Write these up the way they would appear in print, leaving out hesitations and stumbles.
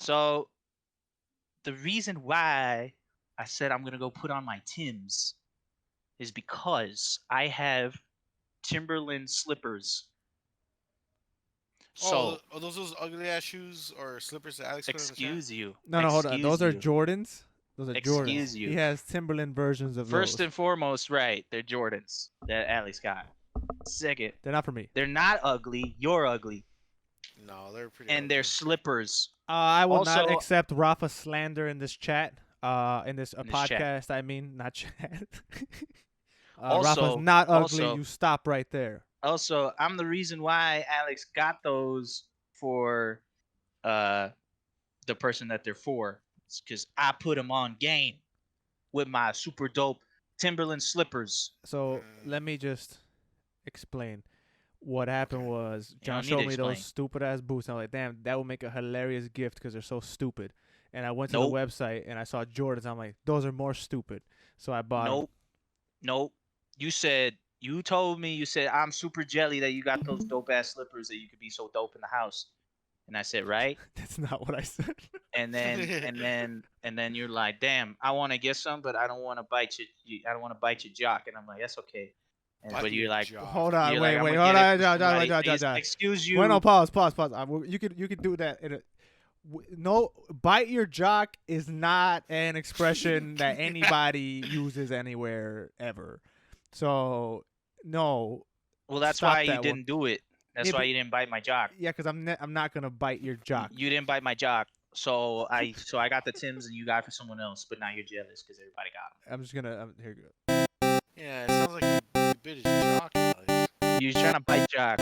So the reason why I said I'm gonna go put on my Timbs is because I have Timberland slippers. So Are those ugly ass shoes or slippers that Alex put in the chat? excuse you, No, hold on. excuse Those are you, Jordans. Those are Jordans. excuse He you. has Timberland versions of First those. and foremost, right? They're Jordans that Alex got. Second, They're not for me. they're not ugly. You're ugly, No, they're pretty. and ugly. they're slippers. I will not Also- accept Rafa slander in this chat. In this In this podcast, chat. I mean, not chat. Also- Rafa's not ugly. also- You stop right there. Also, I'm the reason why Alex got those for the person that they're for. It's because I put them on game with my super dope Timberland slippers. So let me just explain. What happened was John don't need showed to me those explain. stupid ass boots. I'm like, damn, that would make a hilarious gift because they're so stupid. And I went to Nope. the website and I saw Jordans. I'm like, those are more stupid. So I bought 'em. Nope. You told me, I'm super jelly that you got those dope ass slippers that you could be so dope in the house. And I said, right? That's not what I said. And then you're like, damn, I want to get some, but I don't want to bite you. I don't want to bite your jock. And I'm like, that's okay. Bite But you're your like, jock. Hold on, you're wait, like, hold I'ma get it on, for John, somebody. Please, John. excuse you. Wait, no, pause. You could do that. No, bite your jock is not an expression that anybody uses anywhere ever. So no, Well, that's Stop why you that one. didn't do it. That's Yeah, why but- you didn't bite my jock. yeah, because I'm not gonna bite your jock. You didn't bite my jock. So I got the Tims and you got it for someone else, but now you're jealous because everybody got them. I'm just gonna here you go. Yeah, it sounds like you bit his jock, Alex. You're trying to bite jock.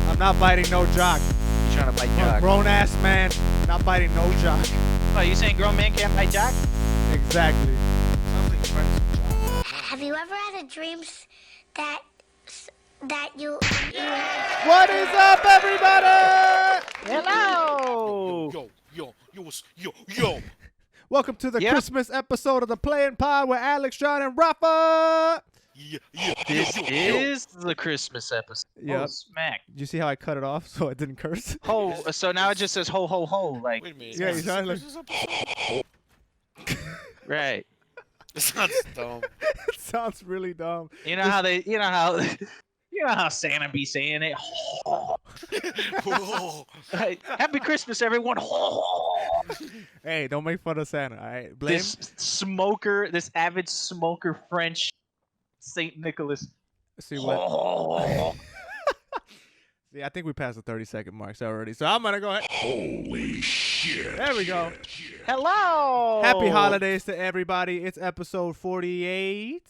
I'm not biting no jock. You're trying to bite I'm a jock. grown ass man, not biting no jock. Oh, you saying grown man can't bite jock? Exactly. Sounds like you biting some jock. Have you ever had a dream that you What is up, everybody? Hello. Yo. Welcome to the Yep. Christmas episode of the Playing Pod with Alex, John, and Rafa. This is the Christmas episode. Yep. Oh, smack. Did you see how I cut it off so I didn't curse? Ho. So now it just says ho ho ho. Like, Wait a minute. Yeah, is you this a sound like- Christmas episode? right. It sounds dumb. It sounds really dumb. You know how they. You know how. You know how Santa be saying it. Whoa. Happy Christmas, everyone. Hey, don't make fun of Santa, all right? Blame. This avid smoker French Saint Nicholas. See what? See, I think we passed the 30-second marks already, so I'm gonna go ahead. Holy shit. There we go. Hello. Happy holidays to everybody. It's episode 48.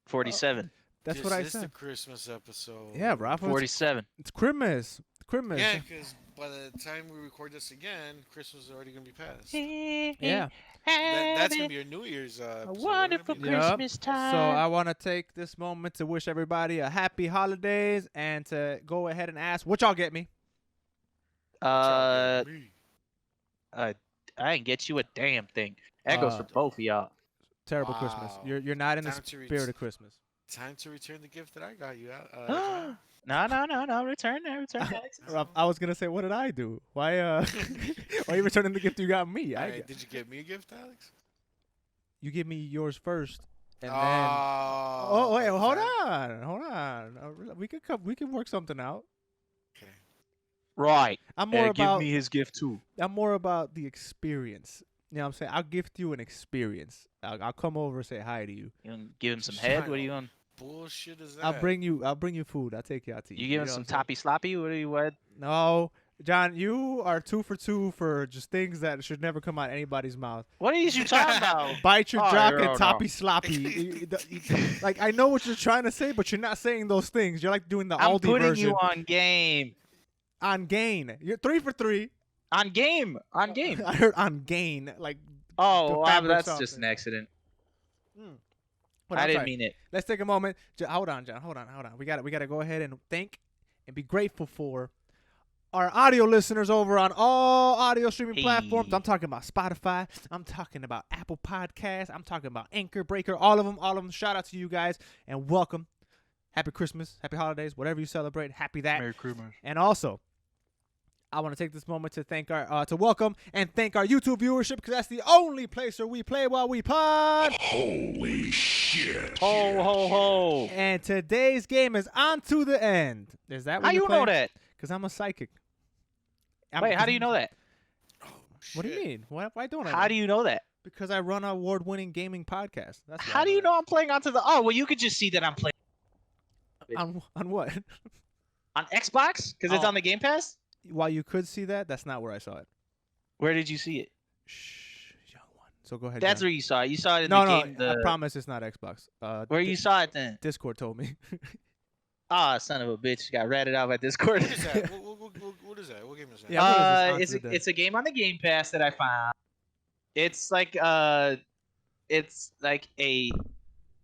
47. That's This what I is the said. Christmas episode. Yeah, Rafa. 47. It's Christmas. Christmas. Yeah, because by the time we record this again, Christmas is already gonna be past. Yeah. That's gonna be your New Year's. a Episode. wonderful We're gonna be- Christmas time. So I want to take this moment to wish everybody a happy holidays and to go ahead and ask what y'all get me. I didn't get you a damn thing. That goes for both of y'all. Terrible Christmas. Wow. You're not in the Time to reach- spirit of Christmas. Time to return the gift that I got you. No. Return Alex. I was gonna say, what did I do? Why why you returning the gift you got me? Alright, did you get me a gift, Alex? You give me yours first, and then. Oh, Oh wait, hold that- on. We could work something out. Okay. Right. I'm more about his gift too. I'm more about the experience. You know what I'm saying? I'll gift you an experience. I'll come over and say hi to you. You gonna give him some Just head? trying What are to- you on? Bullshit is that? I'll bring you food. I'll take you out to eat. You give him know some what I'm saying? toppy sloppy? What are you what? No, John, you are 2 for 2 for just things that should never come out anybody's mouth. What are you talking about? Bite your Oh, jock no, and no. toppy sloppy. Like I know what you're trying to say, but you're not saying those things. You're like doing the I'm Aldi putting version you on game. on gain. You're 3 for 3. On game. On game. I heard on gain. Like Oh, the well, fabric that's softener. just an accident. But I I'm didn't sorry. mean it. Let's take a moment. Hold on, John. Hold on. We got to go ahead and thank and be grateful for our audio listeners over on all audio streaming platforms. Hey. I'm talking about Spotify. I'm talking about Apple Podcasts. I'm talking about Anchor, Breaker, all of them. Shout out to you guys and welcome. Happy Christmas, happy holidays, whatever you celebrate. Happy that. Merry Christmas. And also, I want to take this moment to thank our to welcome and thank our YouTube viewership because that's the only place where we play while we pod. Holy shit. Ho ho ho! And today's game is On to the End. Is that what How you're you know playing? that? Because I'm a psychic. Wait, how do you know that? What do you mean? Why don't I? How do you know that? Because I run an award-winning gaming podcast. That's why How I do you that. know I'm playing onto the? Oh, well, you could just see that I'm playing On what? on Xbox because it's Oh. on the Game Pass. While you could see that, that's not where I saw it. Where did you see it? Shh, young one. So go ahead. That's John. where you saw it. You saw it in no, the no. game. I promise it's not Xbox. Where you saw it then? Discord told me. Ah, son of a bitch, got ratted out by Discord. What is that? What is that? What game is that? Yeah, what is this? It's a game on the Game Pass that I found. It's like a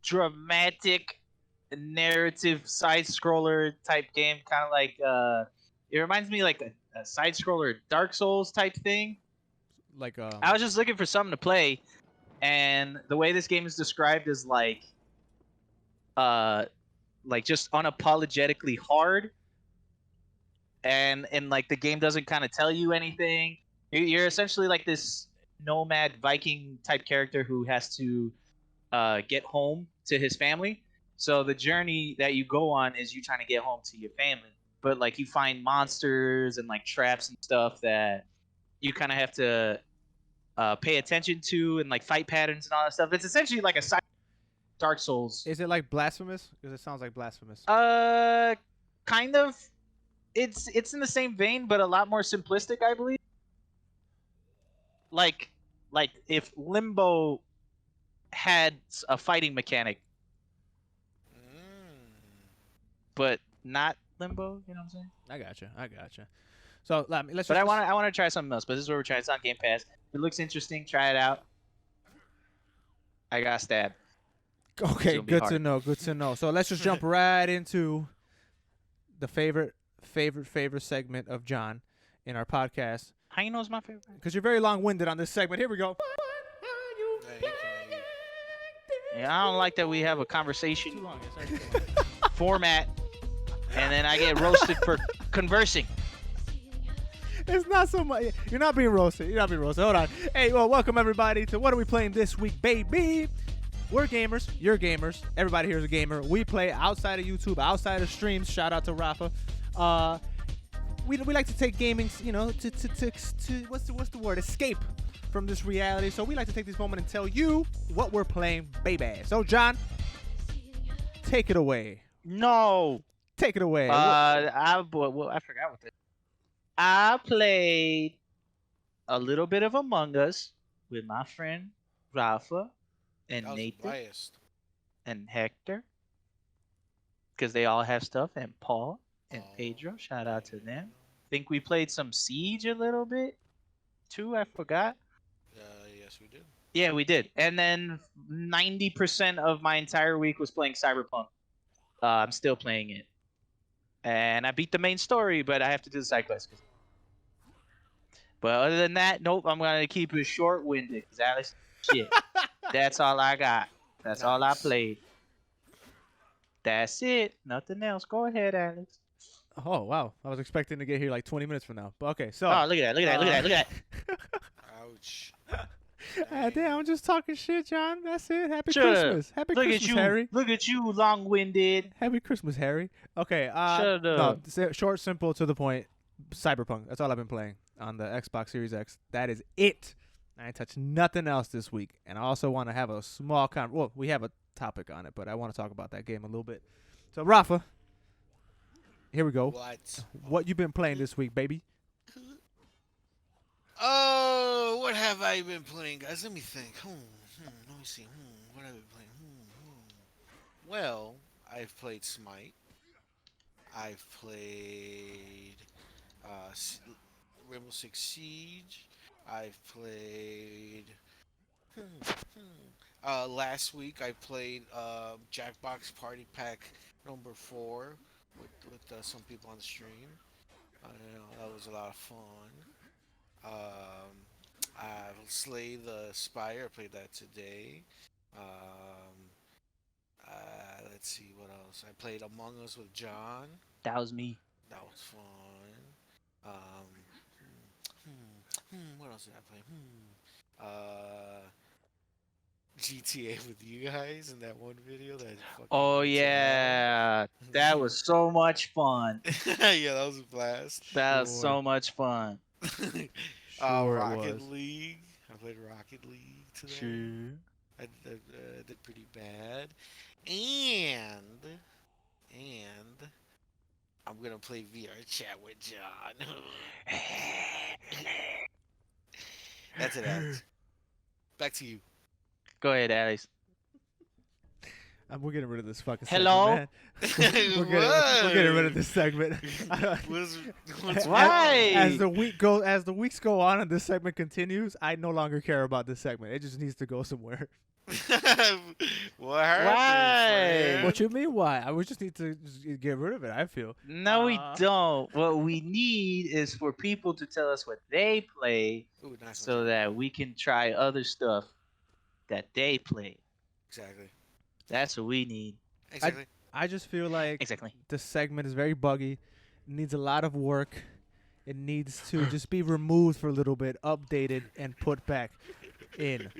dramatic narrative side scroller type game, kind of like it reminds me like a side scroller Dark Souls type thing. Like I was just looking for something to play, and the way this game is described is like just unapologetically hard, and like the game doesn't kind of tell you anything. You're essentially like this nomad Viking type character who has to get home to his family. So the journey that you go on is you trying to get home to your family, but like you find monsters and like traps and stuff that you kind of have to pay attention to, and like fight patterns and all that stuff. It's essentially like a Dark Souls. is it like Blasphemous? Because it sounds like Blasphemous. Kind of. It's in the same vein, but a lot more simplistic, I believe. Like if Limbo had a fighting mechanic, but not Limbo. You know what I'm saying? I gotcha. So let's. But I want to try something else. But this is what we're trying. It's on Game Pass. It looks interesting. Try it out. I got stabbed. Okay, It'll be good hard. to know. Good to know. So let's just jump right into the favorite segment of John in our podcast How you know it's my favorite? because you're very long-winded on this segment. Here we go. Yeah, I don't like that we have a conversation Too long. Yes, sorry, too long. format, and then I get roasted for conversing. It's not so much. You're not being roasted. You're not being roasted. Hold on. Hey, well, welcome everybody to What Are We Playing This Week, baby? We're gamers. You're gamers. Everybody here is a gamer. We play outside of YouTube, outside of streams. Shout out to Rafa. We like to take gaming, you know, to what's the word? Escape from this reality. So we like to take this moment and tell you what we're playing, baby. So John, take it away. No. Take it away. I forgot what this. I played a little bit of Among Us with my friend Rafa and I was Nathan biased. and Hector, because they all have stuff, and Paul and Oh, Pedro. Shout out to them. Think we played some Siege a little bit too. I forgot. Yes, we did. Yeah, we did. And then 90% of my entire week was playing Cyberpunk. I'm still playing it. And I beat the main story, but I have to do the side quests. But other than that, nope, I'm going to keep it short-winded. Because Alex, shit. That's all I got. That's all I Nice. played. That's it. Nothing else. Go ahead, Alex. Oh wow, I was expecting to get here like 20 minutes from now. But okay, so. Oh, look at that. Look at that. Look at that. Look at that. Ouch. Damn, I'm just talking shit, John. That's it. Happy Shut up. Christmas. Happy Look Christmas, at you. Harry. Look at you, long-winded. Happy Christmas, Harry. Okay. Shut No, up. short, simple, to the point. Cyberpunk. That's all I've been playing on the Xbox Series X. That is it. I ain't touched nothing else this week. And I also want to have a small well, we have a topic on it, but I want to talk about that game a little bit. So, Rafa, here we go. What you been playing this week, baby? Oh, what have I been playing, guys? Let me think. Let me see. What have I been playing? Well, I've played Smite. I've played Rainbow Six Siege. I've played. Last week I played Jackbox Party Pack number 4 with some people on the stream. You know, that was a lot of fun. I've Slay the Spire. I played that today. Let's see what else. I played Among Us with John. That was me. That was fun. else did I play? GTA with you guys in that one video. That fucking Oh went to hell. yeah, that was so much fun. Yeah, that was a blast. That was Sure. so much fun. Sure it Rocket was. League. I played Rocket League today. Sure. I did pretty bad. And I'm gonna play VR chat with John. That's it, Alex. Back to you. Go ahead, Alex. We're getting rid of this fucking Hello? segment, man. We're getting rid of this segment. What's Why? As the weeks go on and this segment continues, I no longer care about this segment. It just needs to go somewhere. What happened? Why? friend? What you mean? Why? We just need to just get rid of it. I feel. No, we don't. What we need is for people to tell us what they play Ooh, nice so one. that we can try other stuff that they play. Exactly. That's what we need. Exactly. I just feel like Exactly. the segment is very buggy. It needs a lot of work. It needs to just be removed for a little bit, updated, and put back in.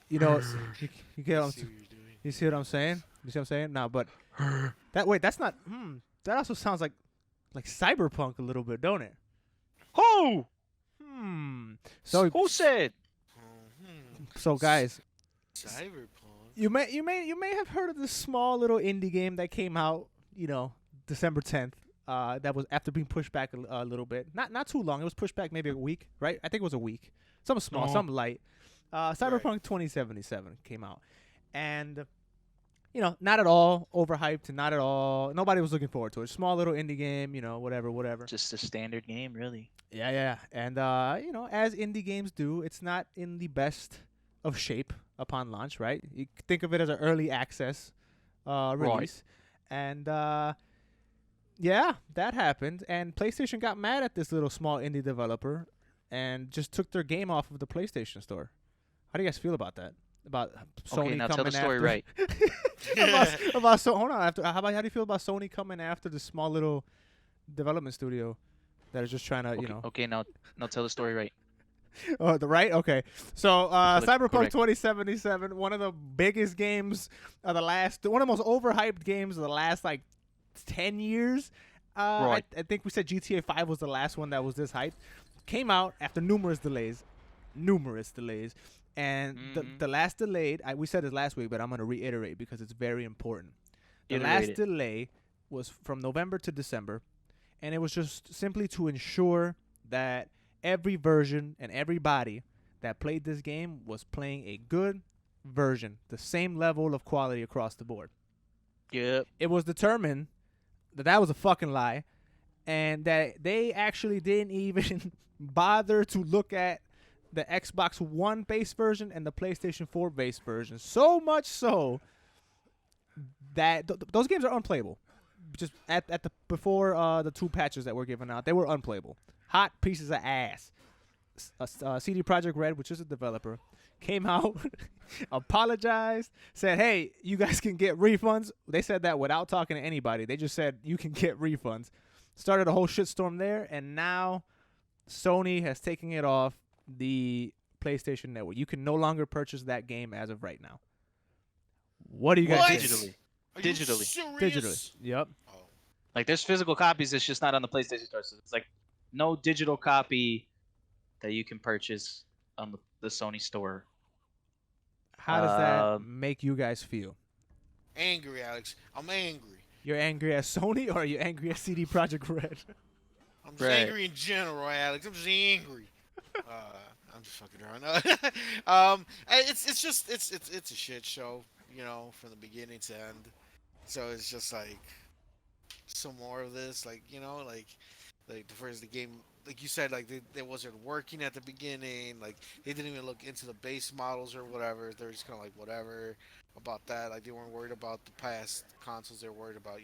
You know, you get what I'm See what you're doing. You see what I'm saying? You see what I'm saying? No, but that's not. That also sounds like Cyberpunk a little bit, don't it? Who? So Who said? so guys, Cyberpunk. you may have heard of this small little indie game that came out, December 10th. That was after being pushed back a little bit. Not too long. It was pushed back maybe a week, right? I think it was a week. Something small, No. something light. Cyberpunk 2077 came out, and not at all overhyped, and not at all. Nobody was looking forward to it. Small little indie game, whatever. Just a standard game, really. Yeah. And as indie games do, it's not in the best of shape upon launch, right? You think of it as an early access release, and yeah, that happened. And PlayStation got mad at this little small indie developer and just took their game off of the PlayStation Store. How do you guys feel about that? About Sony Okay, now coming tell the story after, right. hold on. How do you feel about Sony coming after the small little development studio that is just trying to, Okay, now tell the story right. Oh, the right? Okay. So, Cyberpunk correct. 2077, one of the biggest games of one of the most overhyped games of the last, 10 years. Right. I think we said GTA 5 was the last one that was this hyped. Came out after numerous delays. And the last delayed, we said this last week, but I'm going to reiterate because it's very important. The Iterate last it. delay was from November to December, and it was just simply to ensure that every version and everybody that played this game was playing a good version, the same level of quality across the board. Yep. It was determined that was a fucking lie, and that they actually didn't even bother to look at the Xbox One base version and the PlayStation 4 base version. So much so that those games are unplayable. Just before the 2 patches that were given out, they were unplayable. Hot pieces of ass. CD Projekt Red, which is a developer, came out, apologized, said, "Hey, you guys can get refunds." They said that without talking to anybody. They just said you can get refunds. Started a whole shitstorm there, and now Sony has taken it off the PlayStation Network. You can no longer purchase that game as of right now. What do you guys What? think? Digitally. Are you Digitally. serious? Digitally. Yep. Oh. Like there's physical copies, it's just not on the PlayStation Store. So it's like no digital copy that you can purchase on the Sony Store. How does that make you guys feel? Angry, Alex. I'm angry. You're angry at Sony, or are you angry at CD Projekt Red? I'm just Right. angry in general, Alex. I'm just angry. I'm just fucking around. It's a shit show, from the beginning to end. So it's just like some more of this, like the game, like you said, like they wasn't working at the beginning, like they didn't even look into the base models or whatever. They're just kind of like whatever about that. Like they weren't worried about the past consoles. They're worried about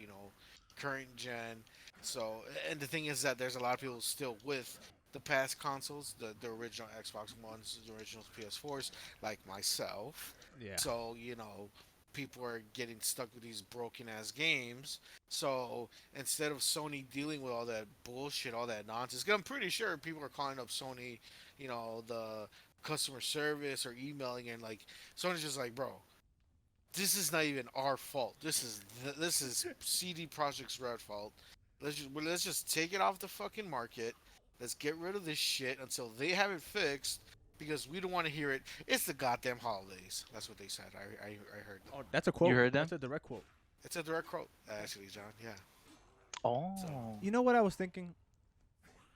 current gen. So, and the thing is that there's a lot of people still with the past consoles, the original Xbox Ones, the original PS4s, like myself. Yeah. So, people are getting stuck with these broken ass games. So instead of Sony dealing with all that bullshit, all that nonsense, 'cause I'm pretty sure people are calling up Sony, the customer service or emailing, and like someone's just like, bro, this is not even our fault. This is CD Project's Red fault. Let's just take it off the fucking market. Let's get rid of this shit until they have it fixed because we don't want to hear it. It's the goddamn holidays. That's what they said. I heard them. Oh, that's a quote. You heard them? That's a direct quote. It's a direct quote, actually, John. Yeah. Oh. You know what I was thinking?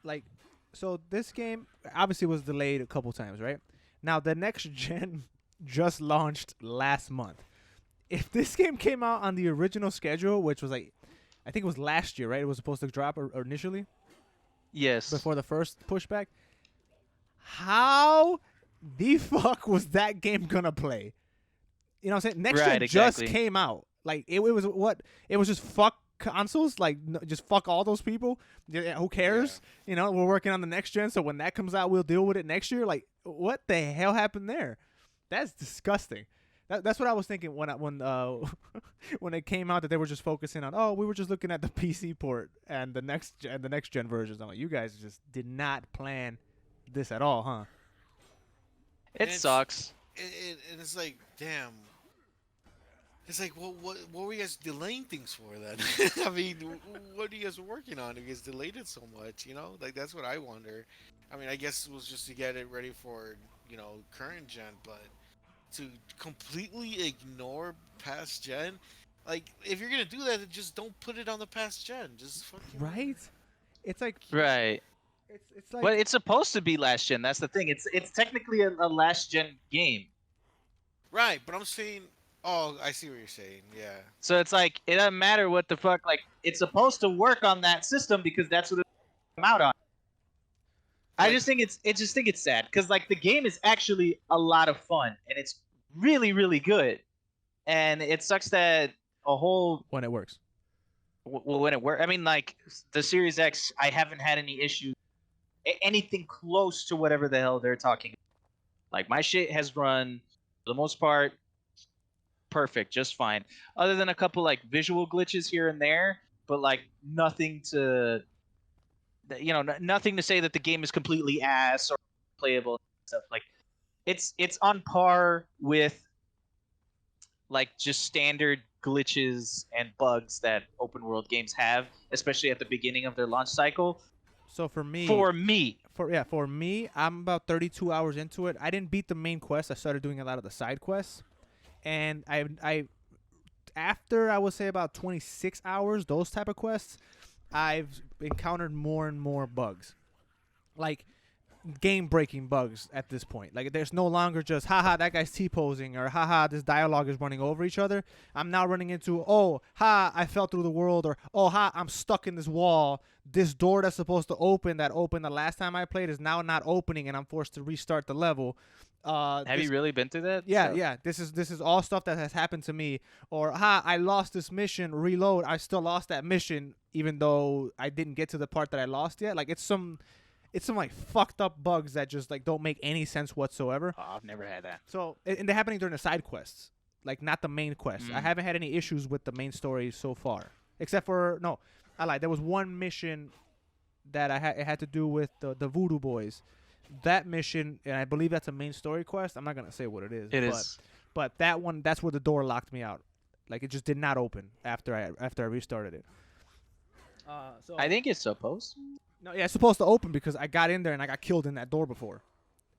Like, so this game obviously was delayed a couple times, right? Now, the next gen just launched last month. If this game came out on the original schedule, which was like, I think it was last year, right? It was supposed to drop or initially Yes. before the first pushback. How the fuck was that game gonna play? You know what I'm saying? Next gen exactly. just came out. Like it was what? It was just fuck consoles. Like just fuck all those people. Yeah, who cares? Yeah. You know, we're working on the next gen, so when that comes out, we'll deal with it next year. Like what the hell happened there? That's disgusting. That's what I was thinking when when it came out that they were just focusing on. Oh, we were just looking at the PC port and the next gen versions. I'm like, you guys just did not plan this at all, huh? It sucks. And it's like, damn. It's like, well, what were you guys delaying things for then? I mean, what are you guys working on? You guys delayed it so much, Like, that's what I wonder. I mean, I guess it was just to get it ready for, current gen, but to completely ignore past gen, like, if you're going to do that, then just don't put it on the past gen. Just fucking... Right? It's like... Right. It's like... But it's supposed to be last gen. That's the thing. It's technically a last gen game. Right, but I'm saying... Oh, I see what you're saying. Yeah. So it's like it doesn't matter what the fuck. Like it's supposed to work on that system because that's what it's come out on. I just think it's sad because like the game is actually a lot of fun and it's really really good, and it sucks that a whole when it works. Well, when it works, I mean like the Series X, I haven't had any issues, anything close to whatever the hell they're talking about. Like my shit has run for the most part perfect, just fine, other than a couple like visual glitches here and there, but like nothing to nothing to say that the game is completely ass or playable and stuff. Like it's on par with like just standard glitches and bugs that open world games have, especially at the beginning of their launch cycle. So for me, I'm about 32 hours into it. I didn't beat the main quest. I started doing a lot of the side quests. And I after I would say about 26 hours, those type of quests, I've encountered more and more bugs, like game-breaking bugs at this point. Like there's no longer just haha that guy's T-posing or haha this dialogue is running over each other. I'm now running into I fell through the world, or I'm stuck in this wall. This door that's supposed to open that opened the last time I played is now not opening, and I'm forced to restart the level. Have you really been through that? Yeah. This is all stuff that has happened to me. Or I lost this mission. Reload. I still lost that mission, even though I didn't get to the part that I lost yet. Like it's some like fucked up bugs that just like don't make any sense whatsoever. Oh, I've never had that. So and they're happening during the side quests, like not the main quest. I haven't had any issues with the main story so far, except for I lied. There was one mission that it had to do with the Voodoo Boys. That mission, and I believe that's a main story quest. I'm not gonna say what it is. It is. But that one, that's where the door locked me out. Like it just did not open after I restarted it. So I think it's supposed. No, yeah, it's supposed to open because I got in there and I got killed in that door before.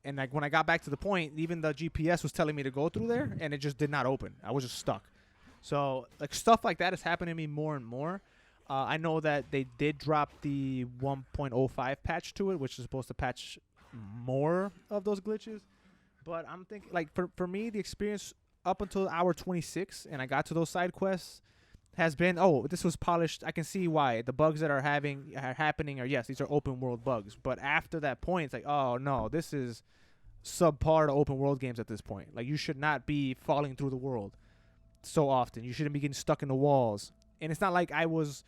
And like when I got back to the point, even the GPS was telling me to go through there, and it just did not open. I was just stuck. So like stuff like that is happening to me more and more. I know that they did drop the 1.05 patch to it, which is supposed to patch more of those glitches, but I'm thinking like for me the experience up until hour 26 and I got to those side quests has been this was polished. I can see why the bugs that are happening are, yes, these are open world bugs, but after that point it's like, oh no, this is subpar to open world games at this point. Like you should not be falling through the world so often. You shouldn't be getting stuck in the walls. And it's not like I was,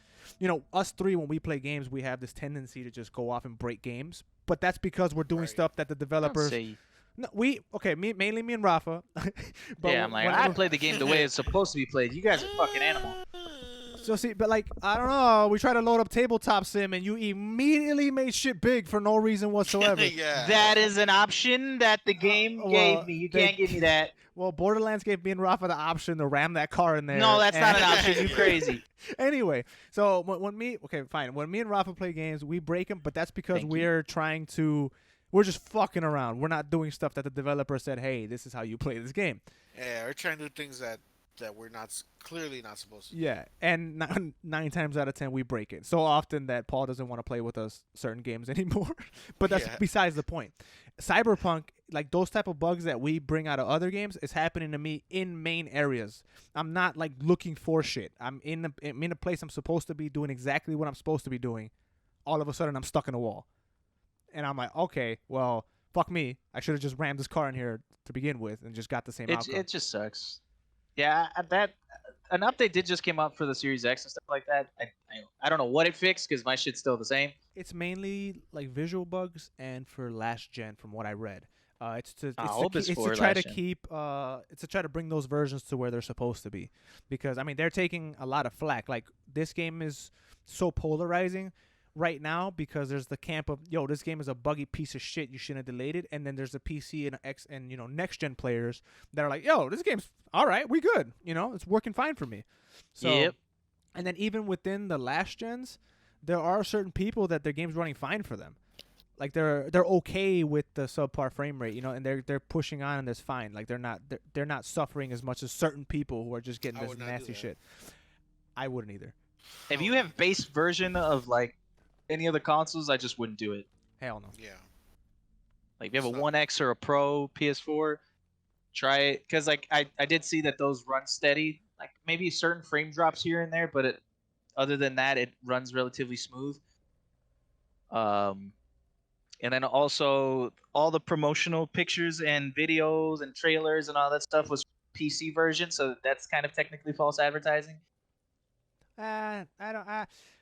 us three, when we play games, we have this tendency to just go off and break games. But that's because we're doing stuff that the developers... No, mainly me and Rafa. But yeah, I'm like, I play the game the way it's supposed to be played. You guys are fucking animal. So see, but like I don't know, we tried to load up tabletop sim and you immediately made shit big for no reason whatsoever. Yeah. That is an option that the game well, gave me. You can't give me that. Well, Borderlands gave me and Rafa the option to ram that car in there. No, that's not an and- option. You crazy. Anyway, so when me when me and Rafa play games, we break them, but that's because Thank we're just fucking around. We're not doing stuff that the developer said, hey, this is how you play this game. Yeah, we're trying to do things that we're clearly not supposed to do. Yeah, and 9 times out of 10 we break it so often that Paul doesn't want to play with us certain games anymore. But that's besides the point. Cyberpunk, like those type of bugs that we bring out of other games, is happening to me in main areas. I'm not like looking for shit. I'm in a place I'm supposed to be doing exactly what I'm supposed to be doing. All of a sudden I'm stuck in a wall, and I'm like, okay, well, fuck me. I should have just rammed this car in here to begin with and just got the same outcome. It just sucks. Yeah, that an update did just came out for the Series X and stuff like that. I don't know what it fixed because my shit's still the same. It's mainly like visual bugs and for last gen, from what I read. It's to try to bring those versions to where they're supposed to be, because I mean they're taking a lot of flack. Like this game is so polarizing right now because there's the camp of this game is a buggy piece of shit, you shouldn't have delayed it, and then there's the PC and next gen players that are like, this game's all right, we good, it's working fine for me. So Yep. And then even within the last gens, there are certain people that their game's running fine for them. Like they're okay with the subpar frame rate, and they're pushing on and that's fine. Like they're not suffering as much as certain people who are just getting this nasty shit. I wouldn't either. If you have base version of like any other consoles, I just wouldn't do it. Hell no. Yeah. Like if you have a 1X or a Pro PS4, try it, because like I did see that those run steady. Like maybe certain frame drops here and there, but other than that, it runs relatively smooth. And then also all the promotional pictures and videos and trailers and all that stuff was PC version, so that's kind of technically false advertising. I don't.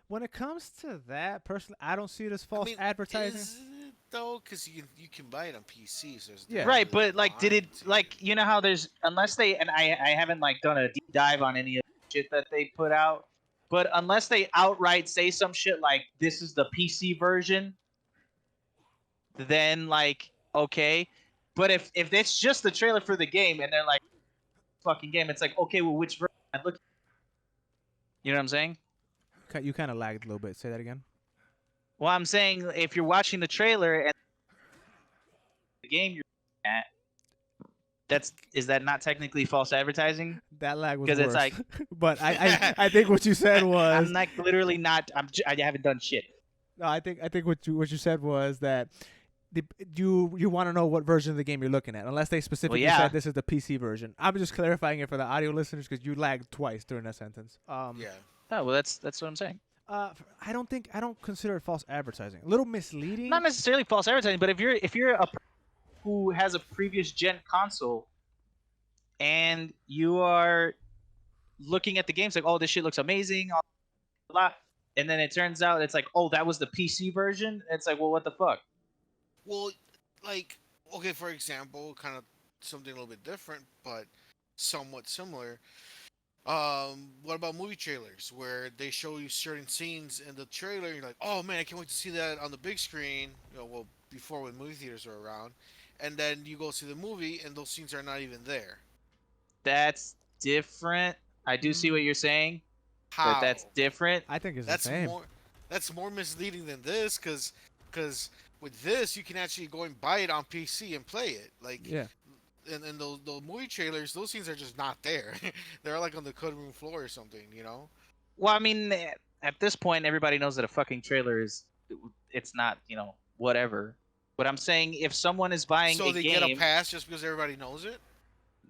When it comes to that, personally, I don't see it as false advertising. Is it though? Because you can buy it on PC, so it's Right, but like, did it like how there's unless they and I haven't like done a deep dive on any of the shit that they put out, but unless they outright say some shit like this is the PC version, then like okay. But if it's just the trailer for the game and they're like fucking game, it's like okay, well which version I look. You know what I'm saying? You kind of lagged a little bit. Say that again. Well, I'm saying if you're watching the trailer and the game you're at, is that not technically false advertising? That lag was because worse. It's like, but I think what you said was I'm like literally not. I haven't done shit. No, I think what you said was that you want to know what version of the game you're looking at, unless they specifically said this is the PC version. I'm just clarifying it for the audio listeners because you lagged twice during that sentence. Yeah. Oh well, that's what I'm saying. I don't consider it false advertising. A little misleading. Not necessarily false advertising, but if you're a who has a previous gen console and you are looking at the games like, oh, this shit looks amazing, blah, blah, and then it turns out it's like, oh, that was the PC version. It's like, well, what the fuck? Well, like, okay, for example, kind of something a little bit different, but somewhat similar. What about movie trailers where they show you certain scenes in the trailer? And you're like, oh man, I can't wait to see that on the big screen. Well, before when movie theaters were around, and then you go see the movie and those scenes are not even there. That's different. I do see what you're saying. How? But that's different. I think it's the same. That's more misleading than this, because with this you can actually go and buy it on PC and play it. Like yeah. And those movie trailers, those scenes are just not there. They're like on the cutting room floor or something, Well, I mean, at this point, everybody knows that a fucking trailer it's not, whatever. But I'm saying if someone is buying so a they game, get a pass just because everybody knows it.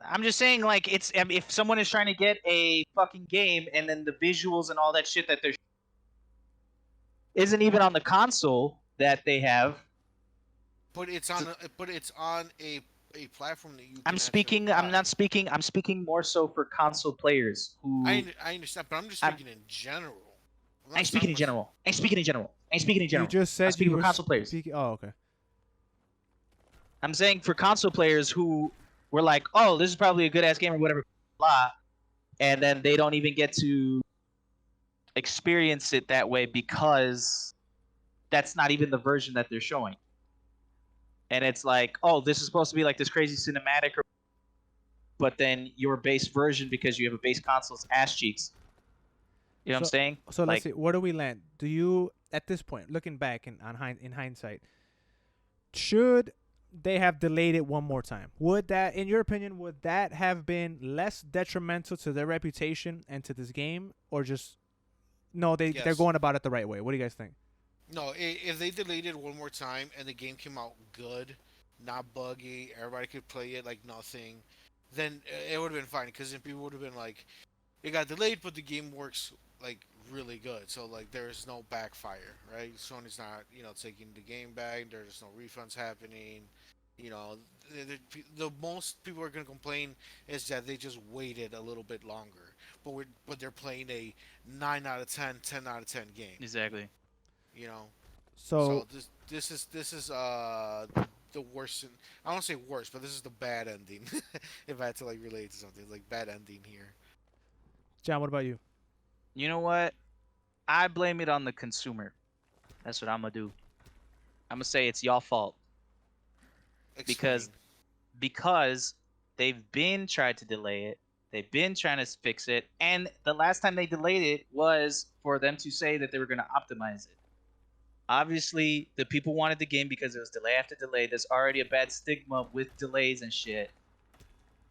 I'm just saying, like, if someone is trying to get a fucking game and then the visuals and all that shit that they're isn't even on the console that they have. But it's on a platform that you. I'm speaking more so for console players who. I understand, but I'm just speaking in general. I'm speaking in general. You just said I'm speaking you for were console players. Oh, okay. I'm saying for console players who were like, oh, this is probably a good ass game or whatever, blah, and then they don't even get to experience it that way because that's not even the version that they're showing. And it's like, oh, this is supposed to be like this crazy cinematic, but then your base version, because you have a base console's ass cheeks. You know what I'm So saying? so let's Like, see. Where do we land? Do you, at this point, looking back in hindsight, should they have delayed it one more time? Would that, in your opinion, would that have been less detrimental to their reputation and to this game, or just no? They're Yes. going about it the right way. What do you guys think? No, if they delayed it one more time and the game came out good, not buggy, everybody could play it like nothing, then it would have been fine. Because then people would have been like, it got delayed, but the game works like really good. So like there's no backfire, right? Sony's not taking the game back. There's no refunds happening. You know, the most people are gonna complain is that they just waited a little bit longer. But they're playing a 9 out of 10, 10 out of 10 game. exactly. You know, So so this is the worst. I don't say worst, but this is the bad ending. If I had to like relate to something, like bad ending here. John, what about you? You know what? I blame it on the consumer. That's what I'm gonna do. I'm gonna say it's y'all fault Explain. because because they've been tried to delay it. They've been trying to fix it, and the last time they delayed it was for them to say that they were gonna optimize it. Obviously, the people wanted the game because it was delay after delay. There's already a bad stigma with delays and shit.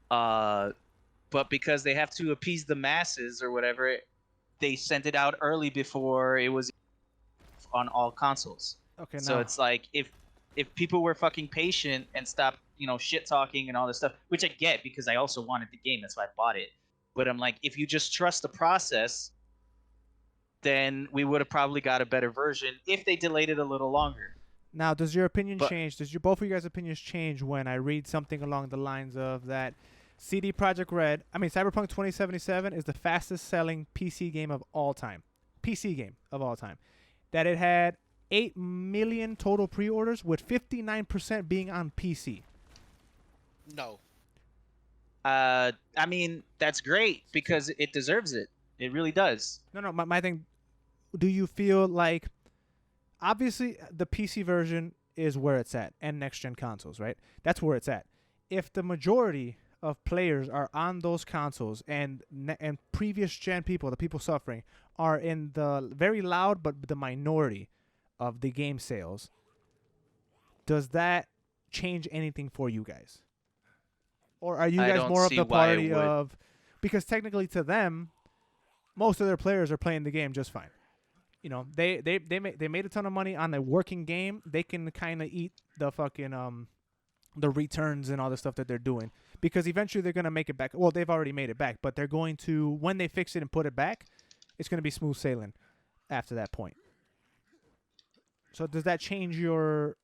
Uh, but because they have to appease the masses or whatever, they sent it out early before it was on all consoles. Okay, So now it's like if people were fucking patient and stopped, shit talking and all this stuff, which I get because I also wanted the game, that's why I bought it. But I'm like, if you just trust the process, then we would have probably got a better version if they delayed it a little longer. now does your opinion But change? Does your both of you guys' opinions change when I read something along the lines of that CD Projekt Red, I mean Cyberpunk 2077 is the fastest selling PC game of all time. PC game of all time. That it had 8 million total pre-orders with 59% being on PC. No. I mean, that's great because it deserves it. It really does. No, my thing, do you feel like obviously the PC version is where it's at and next gen consoles, right? That's where it's at. If the majority of players are on those consoles and previous gen people, the people suffering, are in the very loud but the minority of the game sales, does that change anything for you guys? Or are you I guys don't more of see the why it party would. of, because technically to them, most of their players are playing the game just fine. They made a ton of money on a working game. They can kind of eat the fucking the returns and all the stuff that they're doing, because eventually they're gonna make it back. Well, they've already made it back, but they're going to, when they fix it and put it back, it's gonna be smooth sailing after that point. So does that change your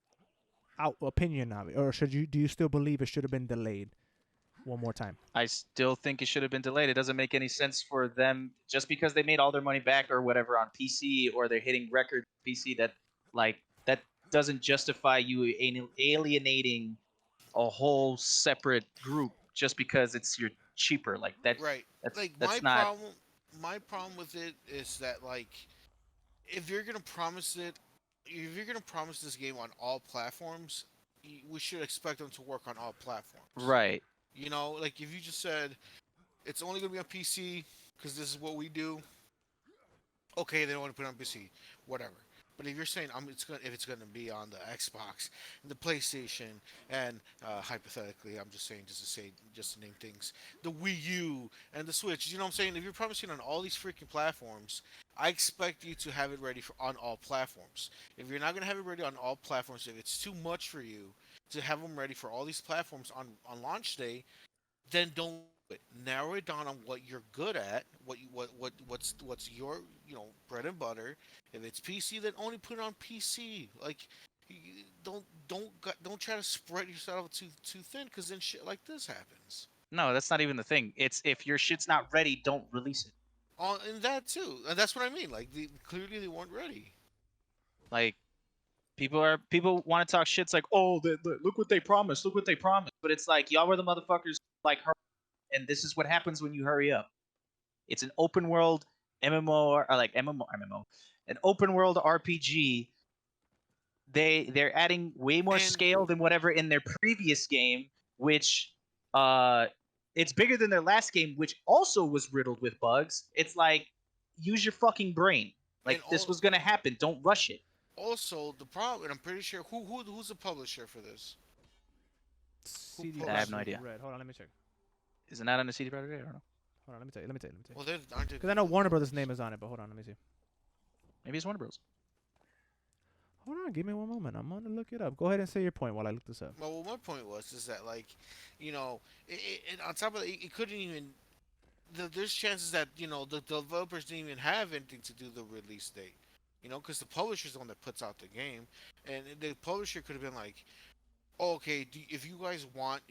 opinion of it, or do you still believe it should have been delayed one more time? I still think it should have been delayed. It doesn't make any sense for them just because they made all their money back or whatever on PC or they're hitting record PC that doesn't justify you alienating a whole separate group just because you're cheaper. Like Right. that's Like that's not my problem with it is that like if you're gonna promise it, if you're gonna promise this game on all platforms, we should expect them to work on all platforms. right. Like if you just said it's only gonna be on PC because this is what we do. Okay, they don't want to put it on PC, whatever. But if you're saying if it's gonna be on the Xbox, the PlayStation, and hypothetically, I'm just saying just to name things, the Wii U and the Switch. You know what I'm saying? If you're promising on all these freaking platforms, I expect you to have it ready for on all platforms. If you're not gonna have it ready on all platforms, if it's too much for you to have them ready for all these platforms on launch day, then don't do it. Narrow it down on what you're good at, what's your bread and butter. If it's PC, then only put it on PC. Like don't try to spread yourself too thin, because then shit like this happens. No, that's not even the thing. It's if your shit's not ready, don't release it. And that too, and that's what I mean. Like clearly they weren't ready. Like people want to talk shits like, oh, look what they promised, look what they promised. But it's like y'all were the motherfuckers like hurry, and this is what happens when you hurry up. It's an open world MMO or like MMO, an open world RPG, they're adding way more And scale than whatever in their previous game, which uh it's bigger than their last game, which also was riddled with bugs. It's like, use your fucking brain. and Like, this was gonna happen. Don't rush it. also the problem, and I'm pretty sure who's the publisher for this? CD I have no idea. Red. Hold on, let me check. Is it not on the CD Projekt Red? I don't know. Hold on, let me tell you. Let me tell you. Well, aren't they? Because I know Warner Brothers' name is on it, but hold on, let me see. Maybe it's Warner Bros. Hold on, give me one moment. I'm gonna look it up. Go ahead and say your point while I look this up. Well, my point was is that like, you know, and on top of that, it couldn't even. There's chances that the developers didn't even have anything to do the release date, because the publisher's the one that puts out the game, and the publisher could have been like, oh, okay, if you guys want,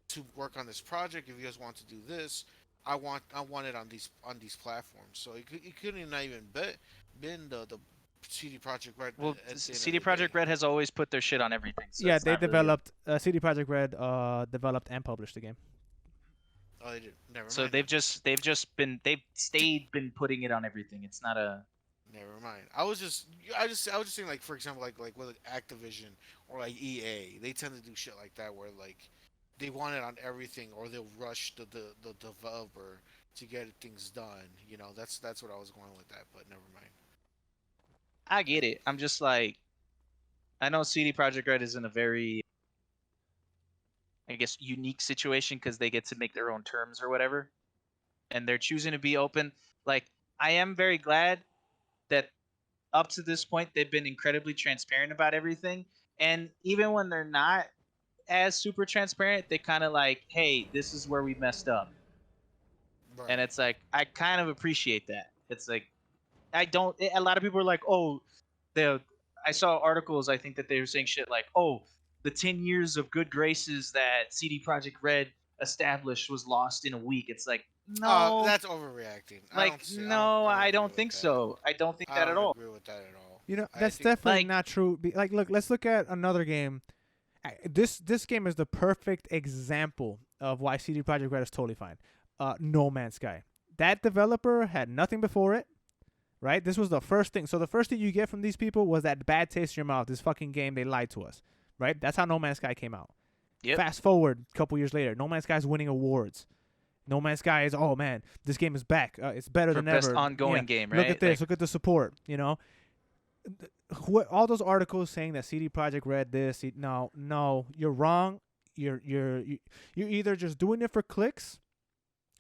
to work on this project, if you guys want to do this, I want it on these platforms. So it couldn't not even been the CD Projekt Red. Well, at the end CD of the day. Projekt Red has always put their shit on everything. So Yeah, it's they not really- developed. CD Projekt Red developed and published the game. Oh, they did. Never So mind. they've been putting it on everything. It's not a. Never mind. I was just saying, like, for example, like with Activision or like EA, they tend to do shit like that where like they want it on everything, or they'll rush the developer to get things done. That's what I was going with that, but never mind. I get it. I'm just like, I know CD Projekt Red is in a very, I guess, unique situation because they get to make their own terms or whatever, and they're choosing to be open. Like, I am very glad that up to this point they've been incredibly transparent about everything, and even when they're not as super transparent, they kind of like, hey, this is where we messed up. Right. And it's like, I kind of appreciate that. It's like, a lot of people are like, oh, I saw articles, I think, that they were saying shit like, oh, the 10 years of good graces that CD Projekt Red established was lost in a week. It's like, no, that's overreacting. like, no, I don't think so. I don't think that at all. Agree with that at all. That's think- definitely like- not true. Like, look, let's look at another game. This game is the perfect example of why CD Projekt Red is totally fine. No Man's Sky. That developer had nothing before it, right? This was the first thing. So the first thing you get from these people was that bad taste in your mouth. This fucking game, they lied to us, right? That's how No Man's Sky came out. Yep. Fast forward a couple years later, No Man's Sky is winning awards. No Man's Sky is, oh man, this game is back. It's better For than best ever. ongoing game, Look right? at this. Like- Look at the support. All those articles saying that CD Projekt Red this. No, you're wrong. You're either just doing it for clicks,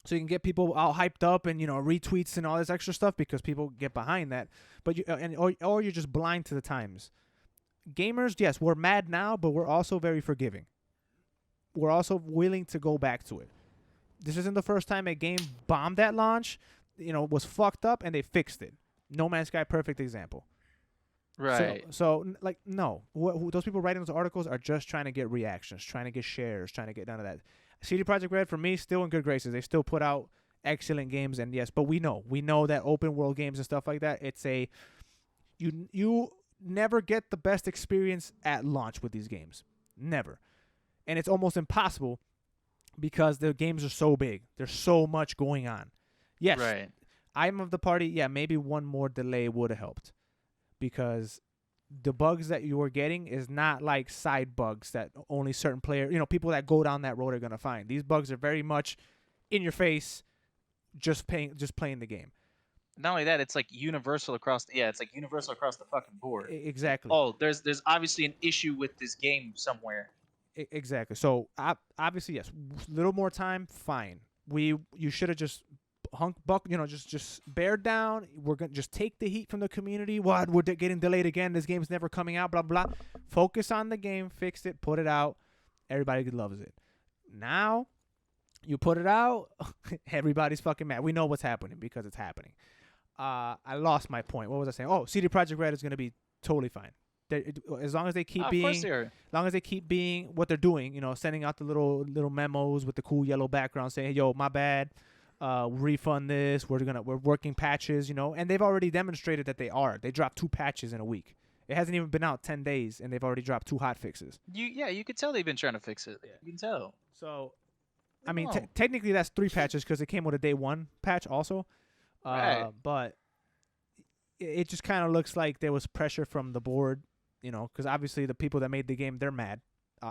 so you can get people all hyped up and retweets and all this extra stuff because people get behind that. But or you're just blind to the times. Gamers, yes, we're mad now, but we're also very forgiving. We're also willing to go back to it. This isn't the first time a game bombed at launch, was fucked up, and they fixed it. No Man's Sky, perfect example. Right. So like, no. Those people writing those articles are just trying to get reactions, trying to get shares, trying to get none of that. CD Projekt Red, for me, still in good graces. They still put out excellent games, and yes, but we know that open world games and stuff like that, it's you never get the best experience at launch with these games. Never. And it's almost impossible because the games are so big. There's so much going on. Yes, Right. I'm of the party, yeah, maybe one more delay would have helped. Because the bugs that you were getting is not like side bugs that only certain people that go down that road are going to find. These bugs are very much in your face, just playing the game. Not only that, it's like universal across. It's like universal across the fucking board. Exactly. Oh, there's obviously an issue with this game somewhere. Exactly. So obviously, yes, little more time, fine. You should have just just bear down. We're gonna just take the heat from the community. What, we're getting delayed again. This game's never coming out. Blah blah. Focus on the game, fix it, put it out. Everybody loves it. Now, you put it out, everybody's fucking mad. We know what's happening because it's happening. I lost my point. What was I saying? Oh, CD Projekt Red is gonna be totally fine. As long as they keep Of course they are. as long as they keep being what they're doing, sending out the little memos with the cool yellow background saying, hey, yo, my bad. Refund this. We're working patches, and they've already demonstrated that they are. They dropped 2 patches in a week. It hasn't even been out 10 days, and they've already dropped 2 hot fixes. You could tell they've been trying to fix it. You can tell. So, I mean, Oh. technically that's 3 patches because it came with a day 1 patch also. Right. But it just kind of looks like there was pressure from the board, because obviously the people that made the game, they're mad.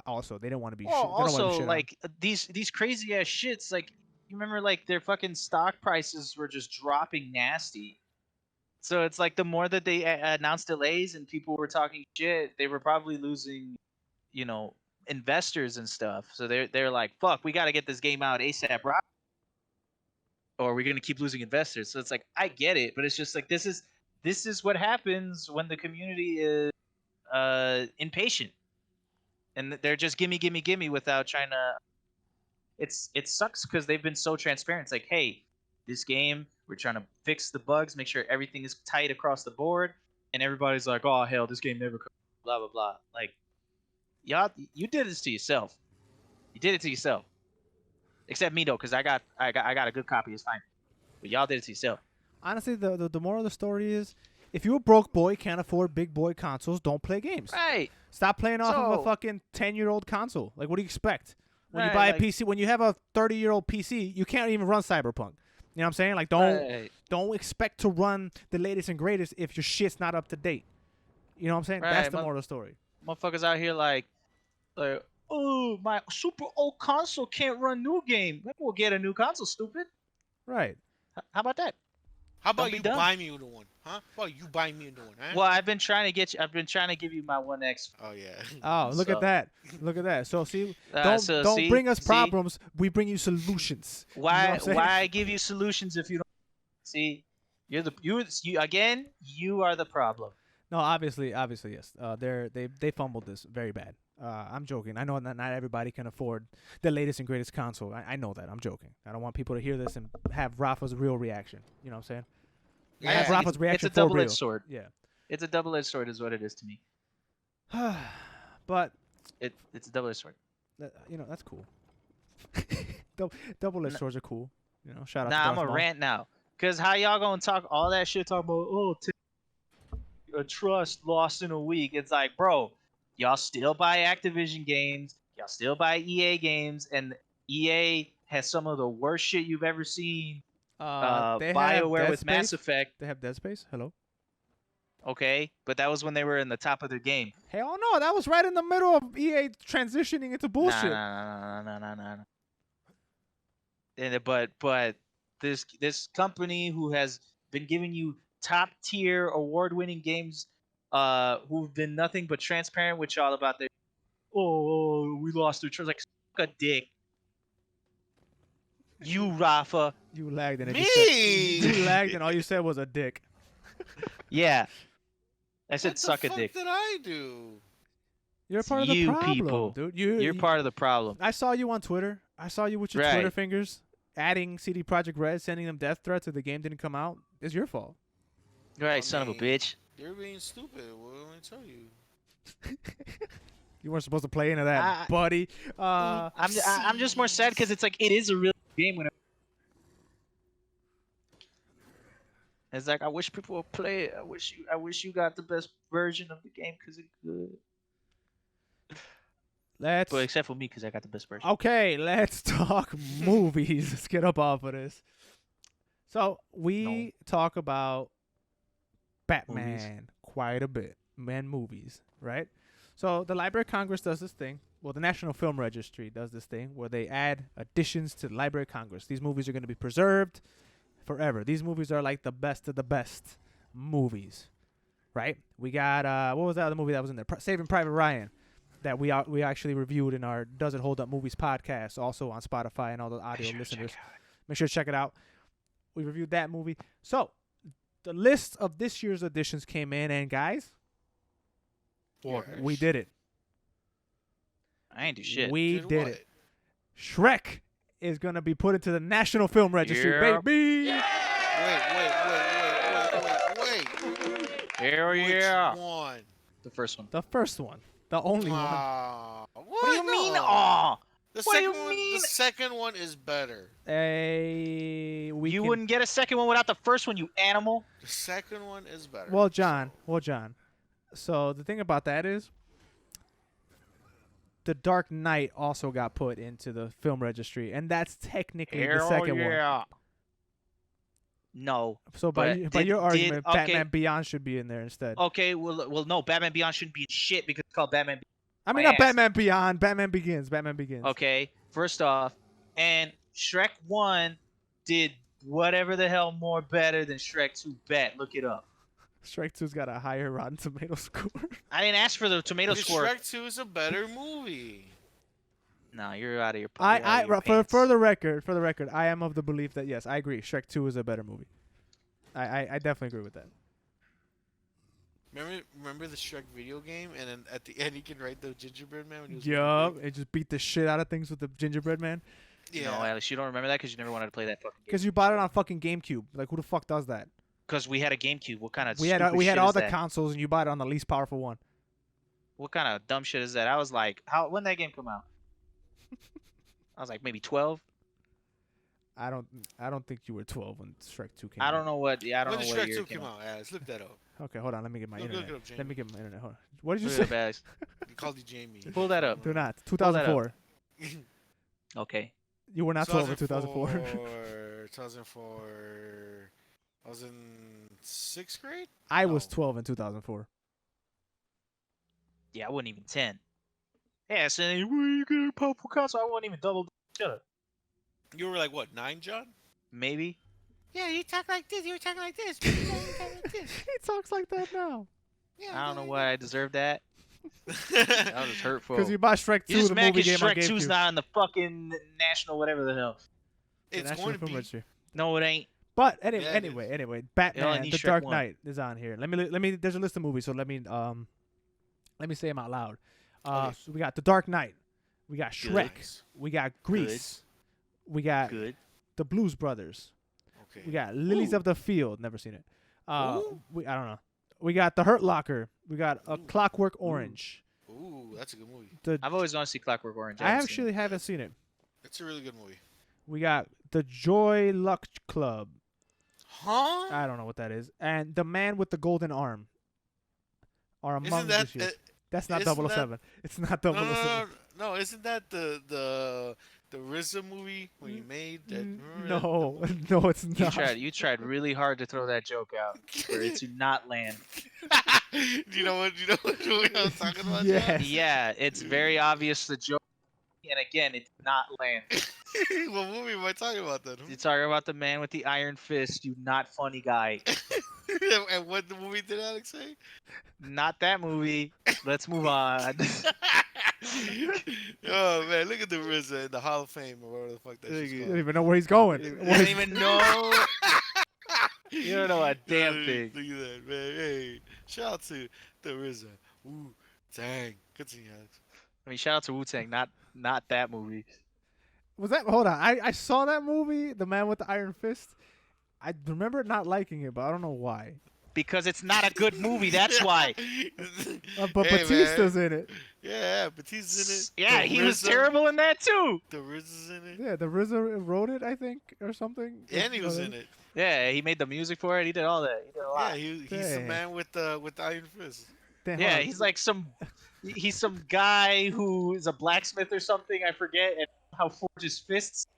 Also, they don't want to be. Well, They don't want to be also shit on. like these crazy ass shits. Like you remember, like their fucking stock prices were just dropping nasty. So it's like the more that they announced delays and people were talking shit, they were probably losing, investors and stuff. So they're like, fuck, we got to get this game out ASAP, right? Or we're gonna keep losing investors. So it's like I get it, but it's just like this is what happens when the community is impatient and they're just gimme gimme gimme without trying to. It sucks because they've been so transparent. It's like, hey, this game, we're trying to fix the bugs, make sure everything is tight across the board, and everybody's like, oh hell, this game never comes, blah blah blah. Like, y'all, you did this to yourself. You did it to yourself. Except me though, because I got a good copy. It's fine. But y'all did it to yourself. Honestly, the moral of the story is, if you're a broke boy, can't afford big boy consoles, don't play games. Right. Stop playing off of a So- fucking 10-year-old console. Like, what do you expect? When you Right, buy a like- PC, when you have a 30-year-old PC, you can't even run Cyberpunk. You know what I'm saying? Like, don't expect to run the latest and greatest if your shit's not up to date. You know what I'm saying? That's Right, the moral of the story. Motherfuckers out here like, oh, my super old console can't run new game. Maybe we'll get a new console, stupid. Right. How about that? How about Don't be you dumb. buy me the one? Huh? How about you buy me the one? Huh? Well, I've been trying to get you. I've been trying to give you my One X. Oh yeah. Oh, look So- at that. Look at that. So, see, So don't see- bring us see? problems. We bring you solutions. You know what Why I'm saying? why give you solutions if you don't see? You again. You are the problem. No, obviously, yes. They fumbled this very bad. I'm joking. I know that not everybody can afford the latest and greatest console. I know that. I'm joking. I don't want people to hear this and have Rafa's real reaction. You know what I'm saying? Yeah. Have Rafa's reaction It's a for double-edged real. sword. Yeah. It's a double-edged sword, is what it is to me. But It's a double-edged sword. that's cool. Double-edged swords are cool. Shout out. Nah, to I'm Darth a Maul. rant now. Cause how y'all gonna talk all that shit? Talk about a trust lost in a week. It's like, bro, y'all still buy Activision games. Y'all still buy EA games, and EA has some of the worst shit you've ever seen. They have BioWare Dead with Mass Space. Effect. They have Dead Space. Hello. Okay, but that was when they were in the top of their game. Hell no, that was right in the middle of EA transitioning into bullshit. Nah. And but this company who has been giving you top tier award-winning games, who've been nothing but transparent with y'all about their, we lost their trust. Like, suck a dick. You, Rafa. You lagged and Me? you lagged and all you said was a dick. Yeah. I said What suck the a fuck dick. did I do? You're It's part of the you problem, people. dude. You're part of the problem. I saw you on Twitter. I saw you with your Right. Twitter fingers adding CD Projekt Red, sending them death threats if the game didn't come out. It's your fault. Right, I son of a mean- bitch. You're being stupid. What do I tell you? You weren't supposed to play into that, buddy. I'm just more sad because it's like it is a real game when it's like I wish people would play it. I wish you got the best version of the game because it's good. Let's But except for me because I got the best version. Okay, let's talk movies. Let's get up off of this. So we talk about Batman quite a bit, movies, right? So the Library of Congress does this thing. Well, the National Film Registry does this thing where they add additions to the Library of Congress. These movies are going to be preserved forever. These movies are like the best of the best movies, right? We got what was that other movie that was in there? Saving Private Ryan. That we actually reviewed in our Does It Hold Up Movies podcast, also on Spotify and all the audio listeners. Make sure to check it out. We reviewed that movie. So, the list of this year's editions came in, and guys, we did it. I ain't do shit. We Did did what? it. Shrek is going to be put into the National Film Registry, Yeah. baby. Wait. Hell Which yeah. one? The first one. The first one. The only one. What do you mean? No. Aw. The What do you second one. mean? The second one is better. You wouldn't get a second one without the first one, you animal. The second one is better. Well, John. So the thing about that is, The Dark Knight also got put into the film registry, and that's technically the Hell second one. yeah. No. So by But your argument, okay. Batman Beyond should be in there instead. Okay, well, no, Batman Beyond shouldn't be in shit because it's called Batman. I mean, my not ass. Batman Beyond. Batman Begins. Batman Begins. Okay, first off, and Shrek 1 did whatever the hell more better than Shrek 2. Bet, look it up. Shrek 2's got a higher Rotten Tomato score. I didn't ask for the tomato Because score. Shrek 2 is a better movie. No, you're out of your. For the record, I am of the belief that yes, I agree. Shrek 2 is a better movie. I definitely agree with that. Remember the Shrek video game, and then at the end he can write the gingerbread man. When he was Yup, and just beat the shit out of things with the gingerbread man. Yeah. No, Alex, you don't remember that because you never wanted to play that fucking game. Because you bought it on fucking GameCube. Like, who the fuck does that? Because we had a GameCube. What kind of We had stupid all shit is the that? consoles, and you bought it on the least powerful one. What kind of dumb shit is that? I was like, when did that game come out? I was like maybe 12. I don't think you were 12 when Shrek 2 came out. I don't know what. Yeah, I don't When know did what Shrek year 2 it came came out. out? Alex, look that up. Okay, hold on. Let me get my Look internet. it up, Jamie. Let me get my internet. Hold on. What did you Look say? at that, guys. He called you Jamie. Pull that up. Do not. Pull that up. 2004. Okay. You were not 12 in 2004. 2004. I was in 6th grade? I was No. 12 in 2004. Yeah, I wasn't even 10. Yeah, so then, where you get a powerful console? I wasn't even double. Shut up. You were like, what, 9, John? Maybe. Yeah, you talk like this. You were talking like this. You were talking like this. He talks like that now. Yeah, I don't know why I deserve that. yeah. That was hurtful. Because you bought Shrek 2, You just the mad movie because game on Shrek 2's GameCube. not in the fucking national whatever the hell. The It's National going to Film be. Registry. No, it ain't. But Yeah, it anyway, Batman: need The Shrek Dark 1. Knight is on here. Let me. There's a list of movies, so let me say them out loud. Okay. So we got The Dark Knight, we got Good. Shrek, we got Grease, we got Good. The Blues Brothers, Okay. we got Lilies Ooh. of the Field. Never seen it. Ooh. I don't know. We got The Hurt Locker. We got A Ooh. Clockwork Orange. Ooh, that's a good movie. I've always wanted to see Clockwork Orange. I haven't seen actually haven't seen it. It's a really good movie. We got The Joy Luck Club. Huh? I don't know what that is. And The Man with the Golden Arm. Are among Isn't that this year. That's not isn't 007. It's not no, 007. no, isn't that the RZA movie when he made that? remember No, no, it's it. not. You tried really hard to throw that joke out for it to not land. that? Do you know what movie I was talking about? Yes. Yeah, it's very obvious the joke, and again, it did not land. John? What movie am I talking about then? You're talking about the man with the iron fist, you not funny guy. And what the movie did Alex say? Not that movie. Let's move on. Oh man, look at the RZA in the Hall of Fame or whatever the fuck that shit's You called. don't even know where he's going. You don't even know. You don't know a damn thing. Look at that, man. Hey, shout out to the RZA. Ooh, dang. Continue, Alex. I mean, shout out to Wu-Tang, not that movie. Was that? Hold on. I saw that movie, The Man with the Iron Fist. I remember not liking it, but I don't know why. Because it's not a good movie, that's why. But Hey, Batista's man. in it. Yeah, Batista's in it. Yeah, The he was RZA- terrible in that too. The RZA's in it. Yeah, the RZA wrote it, I think, or something. And he was in it. Yeah, he made the music for it. He did all that. He did a lot. Yeah, he's the Dang. man with the iron fist. Damn, Yeah, hold on. he's like he's some guy who is a blacksmith or something. I forget and how forges fists.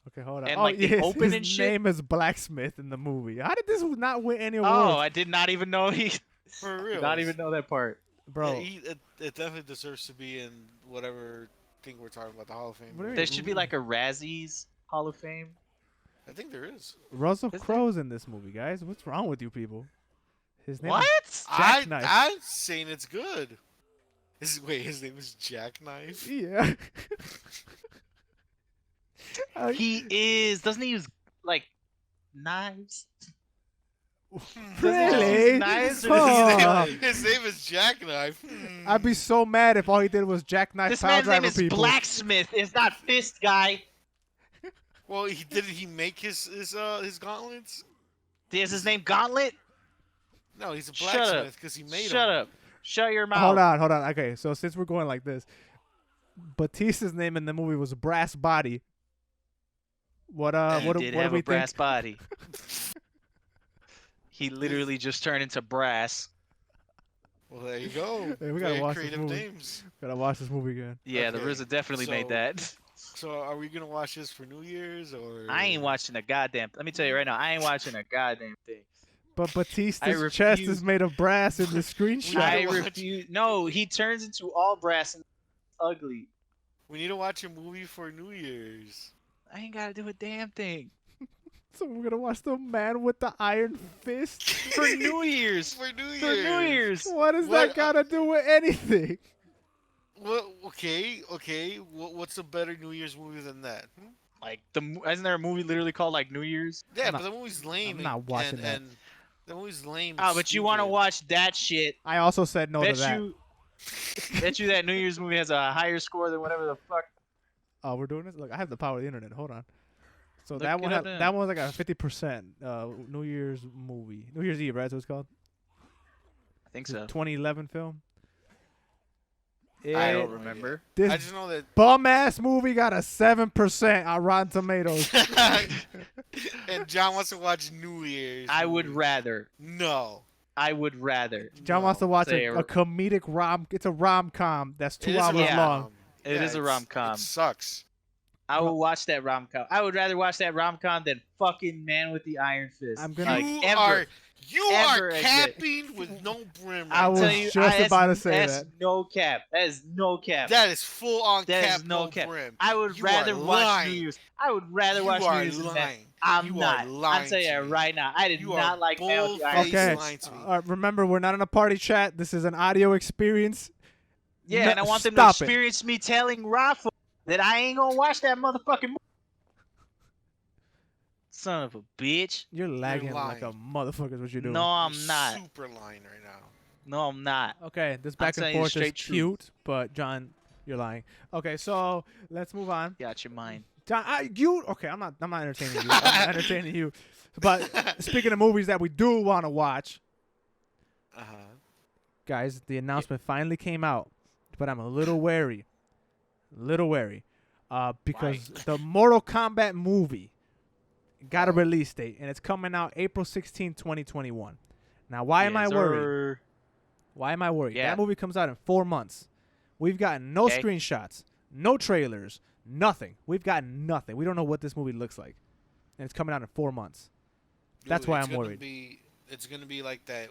Okay, hold on. and, Oh, like, they yes, open his and shit. name is Blacksmith in the movie. How did this not win any awards? Oh, I did not even know he. For real. Did not even know that part. Bro, Yeah, it definitely deserves to be in whatever thing we're talking about, the Hall of Fame. What do you There should be like a Razzies Hall of Fame. I think there is. Russell Is there? Crowe's in this movie, guys. What's wrong with you people? His name What? Jackknife. I'm saying it's good. His name is Jackknife? is... Yeah. He is. Doesn't he use like knives? Really? Nice. Oh. His name is Jackknife. I'd be so mad if all he did was jackknife This power man's name driver is people. Blacksmith. It's not Fist Guy. Well, didn't he make his gauntlets? Is his name Gauntlet? No, he's a Shut up. blacksmith because he made Shut them. up. Shut your mouth. Hold on. Okay, so since we're going like this, Batista's name in the movie was Brass Body. What He what did what have do we a brass think? body. He literally just turned into brass. Well, there you go. Hey, we gotta Very watch this creative movie. names. Gotta watch this movie again. Yeah, the Okay, RZA definitely made so- that. So are we gonna watch this for New Year's or? I ain't watching a goddamn. Let me tell you right now, I ain't watching a goddamn thing. But I Batista's chest is refuse. made of brass in the screenshot. I watch- refuse. No, he turns into all brass and ugly. We need to watch a movie for New Year's. I ain't gotta do a damn thing So we're gonna watch the man with the iron fist. for New Year's. For New Year's. For New Year's. What does What- that gotta do with anything? Well, okay. What's a better New Year's movie than that? Like isn't there a movie literally called like New Year's? Yeah, I'm but the movie's lame. I'm not watching that. And the movie's lame. Oh, but you want to stupid. watch that shit? I also said no bet to that. you, bet you that New Year's movie has a higher score than whatever the fuck. Oh, we're doing this. Look, I have the power of the internet. Hold on. So Look that it one, up then. that one's like a 50% New Year's movie, New Year's Eve, right? That's what it's called. I think The so. 2011 film. I It- don't remember. This I just know that. bum ass movie got a 7% on Rotten Tomatoes. And John wants to watch New Year's. I would movie. rather. No. I would rather. John wants to watch Say a comedic rom. It's a rom com that's It 2 is a hours rom-com. long. It is a it's- rom-com. It sucks. I would watch that rom com. I would rather watch that rom com than fucking Man with the Iron Fist. I'm gonna- Like, You ever. are again. capping with no brim. I right was now. Tell you, just about to say that's that. no cap. That is no cap. That is full on That cap, is no cap. brim. I would You rather are watch lying. New Year's. I would rather You watch New are Year's than that. lying. I'm You not. are lying I'm telling to you me. right now. I did You not are like Man with the Iron bold-faced Fist. Okay. lying to me. Remember, we're not in a party chat. This is an audio experience. Yeah, No, and I want them to stop it. experience me telling Rafa that I ain't gonna watch that motherfucking movie. Son of a bitch. You're lagging like a lying. motherfucker. Is what you're doing. No, I'm You're not. super lying right now. No, I'm not. Okay, this I'm back and telling you the forth is straight truth. cute, but John, you're lying. Okay, so let's move on. Got your mind. John, okay? I'm not entertaining you. I'm not entertaining you. But speaking of movies that we do want to watch, Uh huh. guys, the announcement finally came out, but I'm a little wary. Because the Mortal Kombat movie got a release date, and it's coming out April 16, 2021. Now, why am I Yes, worried? sir. Why am I worried? Yeah. That movie comes out in 4 months. We've gotten no Okay. screenshots, no trailers, nothing. We've got nothing. We don't know what this movie looks like. And it's coming out in 4 months. That's why I'm worried. It's gonna be like that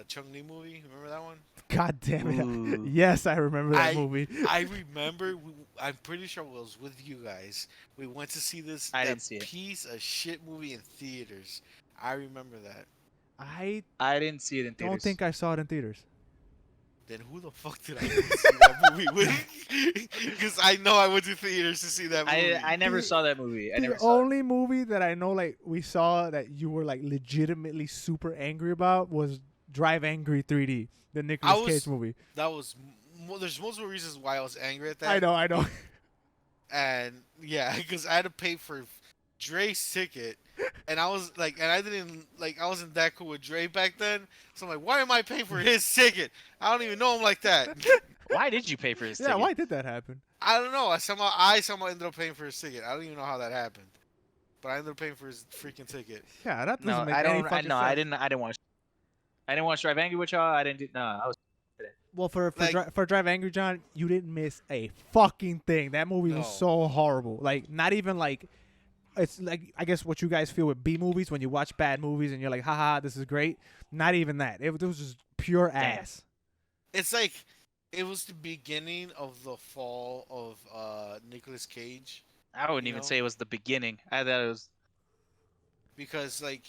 Chung-Li movie. Remember that one? God damn it. Ooh. Yes, I remember that I- movie. I remember. I'm pretty sure it was with you guys. We went to see this I that didn't see it. piece of shit movie in theaters. I remember that. I I didn't see it in theaters. don't think I saw it in theaters. Then who the fuck did I go to see that movie with? Because I know I went to theaters to see that movie. I never The- saw that movie. I never The saw it. only movie that I know like we saw that you were like legitimately super angry about was Drive Angry 3D, the Nicolas was- Cage movie. That was. There's multiple reasons why I was angry at that. I know. And yeah, because I had to pay for Dre's ticket, and I was like, and I didn't like, I wasn't that cool with Dre back then. So I'm like, why am I paying for his ticket? I don't even know him like that. Why did you pay for his Yeah, ticket? why did that happen? I don't know. I somehow ended up paying for his ticket. I don't even know how that happened, but I ended up paying for his freaking ticket. Yeah, that doesn't No, make I any don't. fucking No, sense. I didn't watch. I didn't watch Drive Angry with y'all. I didn't do. No, I was. Well, for Like- for Drive Angry John, you didn't miss a fucking thing. That movie was No. so horrible. Like, not even like, it's like I guess what you guys feel with B movies when you watch bad movies and you're like, haha, this is great. Not even that. It was just pure Damn. ass. It's like it was the beginning of the fall of Nicolas Cage, I wouldn't You even know? say it was the beginning. I thought it was. because like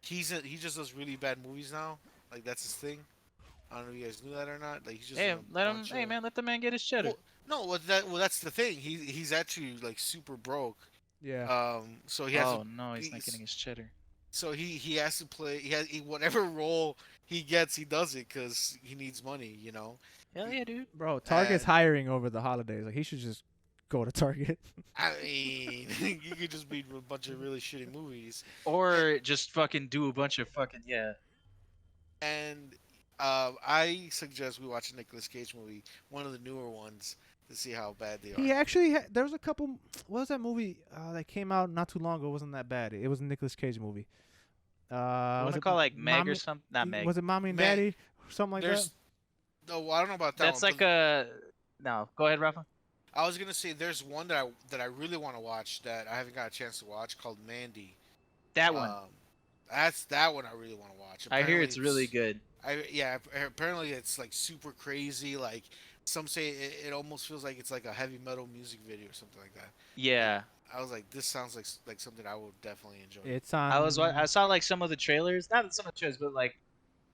he just does really bad movies now. Like that's his thing. I don't know if you guys knew that or not. Like he's just Hey, in a let him. bunch Hey, of- man, let the man get his cheddar. Well, that's the thing. He's actually like super broke. Yeah. So he has Oh to, no, he's not he's- getting his cheddar. so he has to play. Whatever role he gets, he does it because he needs money. You know. Hell yeah, dude. Bro, Target's and- hiring over the holidays. Like, he should just go to Target. I mean, you could just be with a bunch of really shitty movies. Or just fucking do a bunch of fucking yeah. And I suggest we watch a Nicolas Cage movie, one of the newer ones, to see how bad they are. He actually there was a couple. What was that movie that came out not too long ago? It wasn't that bad. It was a Nicolas Cage movie. I Was want to it call like Meg Mommy- or something. Not Meg. Was it Mommy and Meg. Daddy? Something like There's, that. oh, I don't know about that That's one. like a. No, go ahead, Rafa. I was gonna say there's one that I really want to watch that I haven't got a chance to watch called Mandy. That one. That's that one I really want to watch. I hear Apparently it's really good. apparently it's like super crazy. Like some say it almost feels like it's like a heavy metal music video or something like that. Yeah. I was like, this sounds like something I would definitely enjoy. It's on. I saw like some of the trailers, not some of the trailers, but like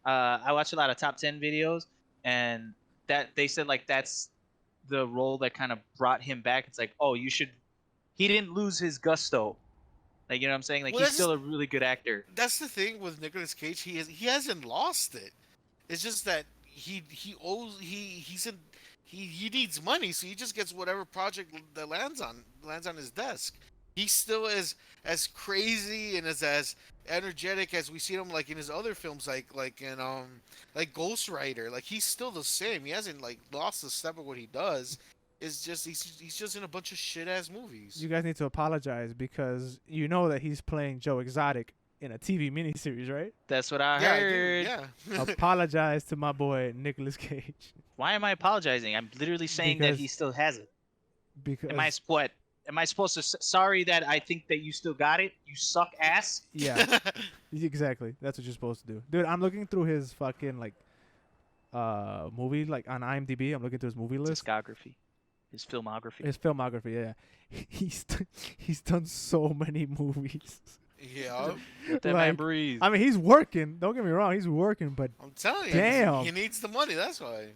I watched a lot of top 10 videos, and that they said like that's the role that kind of brought him back. It's like, oh, you should. He didn't lose his gusto. Like, you know what I'm saying? Like, Well, he's still a really good actor. That's the thing with Nicolas Cage. He hasn't lost it. It's just that he needs money, so he just gets whatever project that lands on his desk. He still is as crazy and as energetic as we see him like in his other films, like in like Ghost Rider. Like he's still the same. He hasn't like lost a step of what he does. It's just he's just in a bunch of shit ass movies. You guys need to apologize because you know that he's playing Joe Exotic in a TV miniseries, right? That's what I Yeah, I do, heard. yeah. Apologize to my boy Nicolas Cage Why am I apologizing? I'm literally saying that Because- he still has it. because Am I what? Am I supposed to? Sorry that I think that you still got it. You suck ass. yeah, exactly. That's what you're supposed to do, dude. I'm looking through his fucking like movie like on IMDb. I'm looking through his movie list. Discography, his filmography. His filmography, yeah. He's done so many movies. Yeah, Let that man like, breathe. I mean, he's working. Don't get me wrong, he's working. But I'm telling you, Damn. he needs the money. That's why.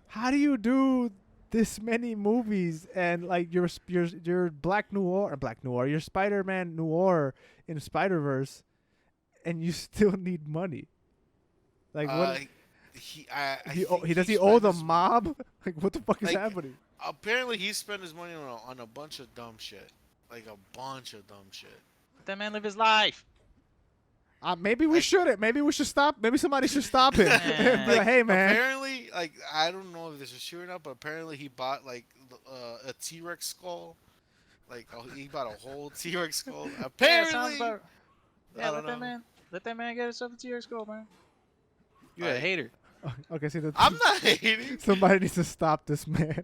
how do you do this many movies and like your Black Noir, your Spider-Man Noir in Spider-Verse, and you still need money? Like what? Does he owe the mob? Like what the fuck is Like, happening? Apparently, he spent his money on a bunch of dumb shit, like a bunch of dumb shit. Let that man live his life. Maybe we shouldn't. Maybe we should stop. Maybe somebody should stop him. Yeah. Be like, hey man. Apparently, like I don't know if this is true or not, but apparently he bought like a T-Rex skull. Like he bought a whole T-Rex skull. Yeah, Apparently, sounds about. Yeah, I let don't that know. man get himself a T-Rex skull, man. You're a Alright. hater. Okay, see, I'm not hating. somebody needs to stop this man.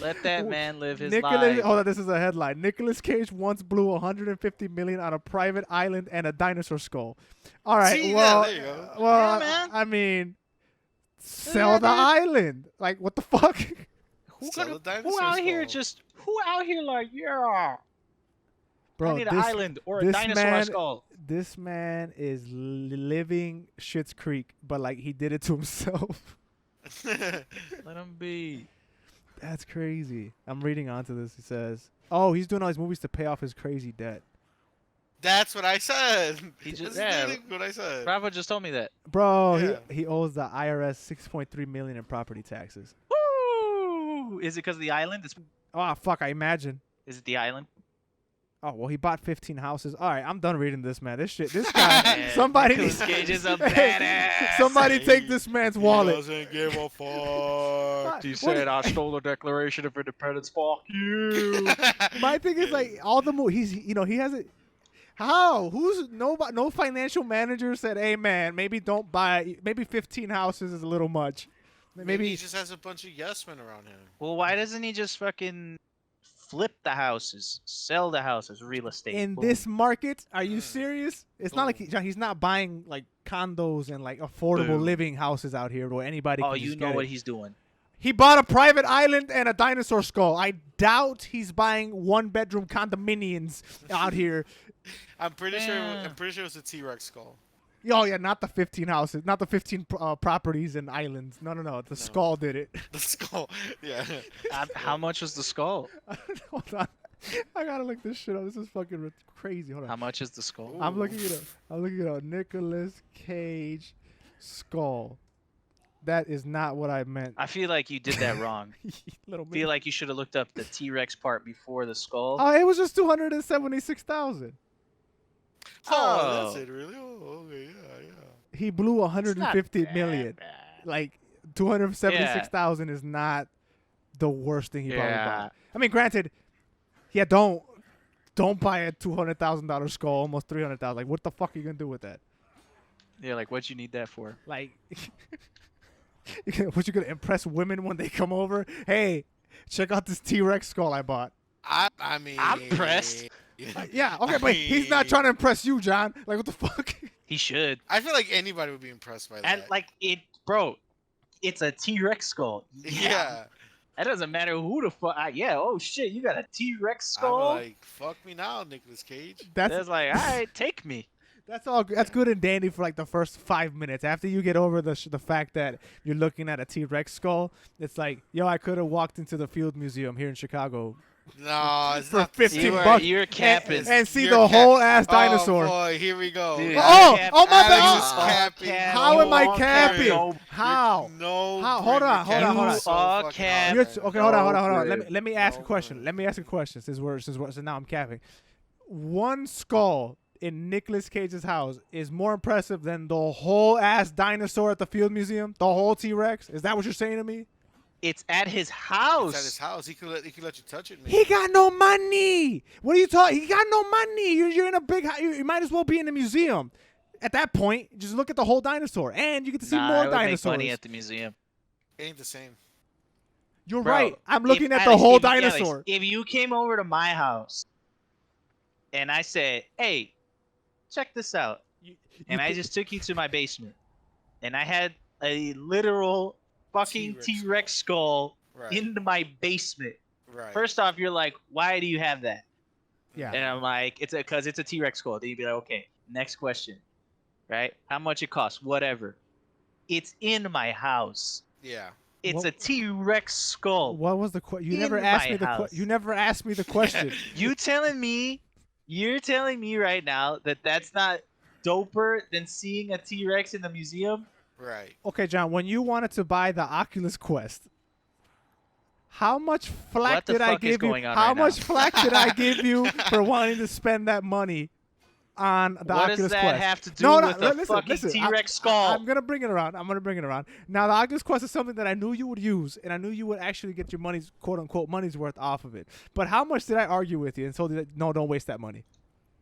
Let that man live his Nicholas, life. hold on, this is a headline. Nicolas Cage once blew 150 million on a private island and a dinosaur skull. All right, See, well, yeah, there you go. well, Yeah, man. I mean, sell the island. Like, what the fuck? Who, Sell gonna, the who dinosaur out here skull. just? Who out here like yeah? Bro, I need an island or a this dinosaur man- skull. This man is living Schitt's Creek, but like he did it to himself. Let him be. That's crazy. I'm reading onto this. He says, "Oh, he's doing all these movies to pay off his crazy debt." That's what I said. He just- That's yeah. literally what I said. Rafa just told me that. Bro, Yeah. he owes the IRS 6.3 million in property taxes. Woo! Is it because of the island? Oh fuck, I imagine. Is it the island? Oh well, he bought 15 houses. All right, I'm done reading this, man. This guy. Man, somebody Nicolas needs. Cage is a badass. Somebody take this man's He wallet. doesn't give a fuck. He What- said I stole the Declaration of Independence. Fuck you. My thing is like all the movies. He hasn't. How? Who's no financial manager said, "Hey man, maybe don't buy. Maybe 15 houses is a little much. Maybe he just has a bunch of yes men around him. Well, why doesn't he just fucking flip the houses, sell the houses, real estate? in Boom. this market, are you serious? It's not like Boom. he's not buying like condos and like affordable Boom. living houses out here where anybody Oh, can you just know get what it. he's doing. He bought a private island and a dinosaur skull. I doubt he's buying one-bedroom condominiums out here. I'm pretty sure. Yeah. I'm pretty sure it was a T-Rex skull. Oh yeah, not the 15 houses, not the 15 properties and islands. No. The skull did it. The skull. Yeah. How much was the skull? Hold on, I gotta look this shit up. This is fucking crazy. Hold on. How much is the skull? Ooh. I'm looking it up. Nicolas Cage skull. That is not what I meant. I feel like you did that wrong. Little I feel like you should have looked up the T-Rex part before the skull. Oh, it was just 276,000. Oh, that's it, really? Oh, okay, yeah. He blew It's not 150 that million. bad. Like 276,000 is not the worst thing he probably Yeah. bought. I mean, granted, yeah, don't buy a $200,000 skull, almost 300,000. Like, what the fuck are you gonna do with that? Yeah, like what you need that for? Like, what you gonna impress women when they come over? Hey, Check out this T-Rex skull I bought. I mean, I'm impressed. Yeah, okay, but he's not trying to impress you, John. Like, what the fuck? He should. I feel like anybody would be impressed by that. And like it, bro. It's a T-Rex skull. yeah. That doesn't matter who the fuck. Yeah. Oh shit, you got a T-Rex skull. I'm like, fuck me now, Nicolas Cage. That's like, all right, take me. That's all. That's good and dandy for like the first 5 minutes. After you get over the fact that you're looking at a T-Rex skull, it's like, yo, I could have walked into the Field Museum here in Chicago No, it's for not. $15 You're capping. and see You're the whole ass Oh dinosaur. boy, here we go. Dude, Oh, Cap- oh my Alex bad. is capping. How am I You are capping? capping. How? No. How? Hold bring on, the hold on, camera hold on. so You are fucking capping. hard, Okay, man. hold on, hold on, No hold on. grip. Let me ask a No question. grip. Let me ask a question. So now I'm capping. One skull in Nicolas Cage's house is more impressive than the whole ass dinosaur at the Field Museum, the whole T-Rex. Is that what you're saying to me? It's at his house. It's at his house. He could let you touch it. He got no money. What are you talking? He got no money. You're in a big. You might as well be in a museum. At that point, just look at the whole dinosaur, and you get to see Nah, more I would make dinosaurs. money at the museum. Ain't the same. You're Bro, right. I'm looking at the Alex, whole Alex, dinosaur. if you came over to my house and I said, "Hey, check this out," and I just took you to my basement, and I had a literal fucking T-Rex T-Rex skull Right. into my basement. Right. First off, you're like, "Why do you have that?" Yeah. And I'm like, "It's because it's a T-Rex skull." Then you'd be like, "Okay, next question, right? How much it costs? Whatever. It's in my house. Yeah. It's What- a T-Rex skull. What was the question? You In never asked my me the house. You never asked me the question. You're telling me right now that that's not doper than seeing a T-Rex in the museum? Right. Okay, John. When you wanted to buy the Oculus Quest, how much flack What the did I fuck is give you? going on How right much now? flack did I give you for wanting to spend that money on the What Oculus does that Quest? have to do No, with a listen, fucking listen. T-Rex skull? I'm gonna bring it around. Now, the Oculus Quest is something that I knew you would use, and I knew you would actually get your money's quote unquote money's worth off of it. But how much did I argue with you and told you that no, don't waste that money?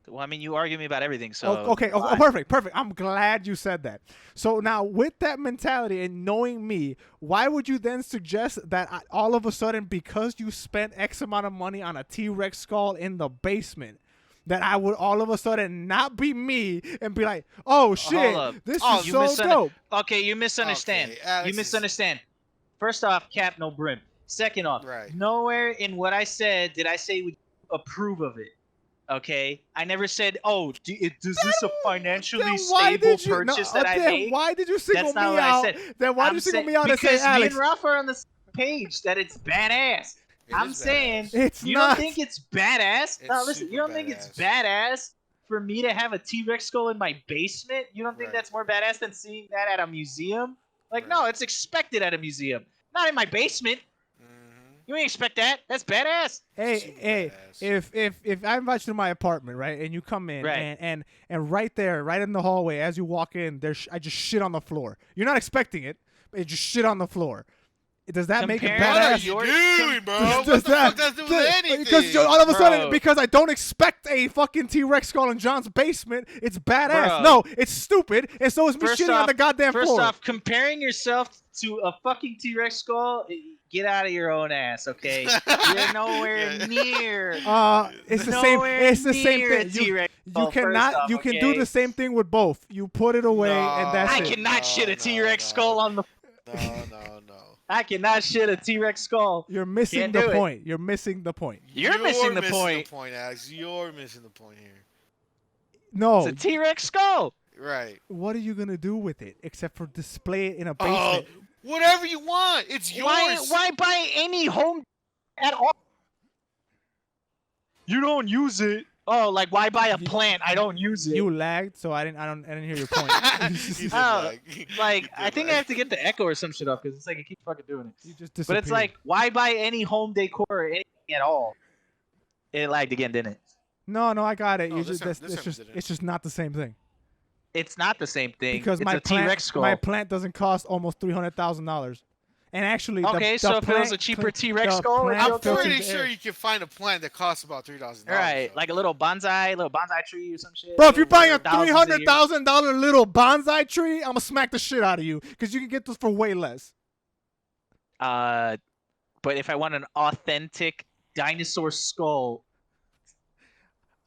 Well, I mean, you argue me about everything, so. Okay, fine. perfect. I'm glad you said that. So now, with that mentality and knowing me, why would you then suggest that all of a sudden, because you spent X amount of money on a T-Rex skull in the basement, that I would all of a sudden not be me and be like, oh shit, up. this Oh, is you so dope. Okay, you misunderstand. Okay, Alex You is- misunderstand. First off, cap no brim. Second off, Right. nowhere in what I said did I say would approve of it. Okay, I never said, "Oh, does this a financially Then why stable did you, purchase that I then make?" why did you single That's not me what I out? said. Then why did I'm you single saying- me out and say, because me Alex? and Rafa are on the same page that it's badass. It I'm is saying badass. It's you not. don't think it's badass. No, It's listen, you super don't think it's badass. badass for me to have a T-Rex skull in my basement? You don't think Right. that's more badass than seeing that at a museum? Like, no, Right. it's expected at a museum, not in my basement. Mhm. You ain't expect that. That's badass. Hey, Super hey, badass. if I invite you to my apartment, right, and you come in, Right. and right there, right in the hallway, as you walk in, I just shit on the floor. You're not expecting it, but it just shit on the floor. Does that make it Compare- What are badass? you Your- doing, bro? Does What the that- fuck does that do with anything? Because all of a sudden, Bro. because I don't expect a fucking T-Rex skull in John's basement, it's badass. Bro. No, it's stupid, and so is me First shitting on off- the goddamn First floor. off, comparing yourself to a fucking T-Rex skull, get out of your own ass, okay? You're nowhere Yeah. near. It's the same. nowhere It's the same near a thing. You, T-Rex you skull, first cannot. off, You can do okay? the same thing with both. You put it away, and that's I it. cannot shit a No, T-Rex no. skull on the. No. I cannot shit a T-Rex skull. You're missing Can't the do it. point. You're missing the point. You're missing the point. Alex. You're missing the point here. No. It's a T-Rex skull. Right. What are you gonna do with it except for display it in a Oh, basement? whatever you want. It's yours. Why buy any home at all? You don't use it. Oh, like why buy a plant? I don't use it. You lagged, so I didn't hear your point. You did Oh, lag. Like You I did think lag. I have to get the echo or some shit off because it's like it keeps fucking doing it. You just But it's disappeared. like why buy any home decor or anything at all? It lagged again, didn't it? no, I got it. No, You this just time- that's, this it's time just it didn't. it's just not the same thing It's not the same thing. because it's my a plant T-Rex skull. my plant doesn't cost almost $300,000, and actually Okay, the so if it was plant a cheaper cl- T-Rex the skull, plant it's I'm okay. pretty filters sure air. you can find a plant that costs about $3,000. Right, like a little bonsai tree or some shit. Bro, if you're buying a Thousands a year. $300,000 little bonsai tree, I'm gonna smack the shit out of you because you can get those for way less. But if I want an authentic dinosaur skull,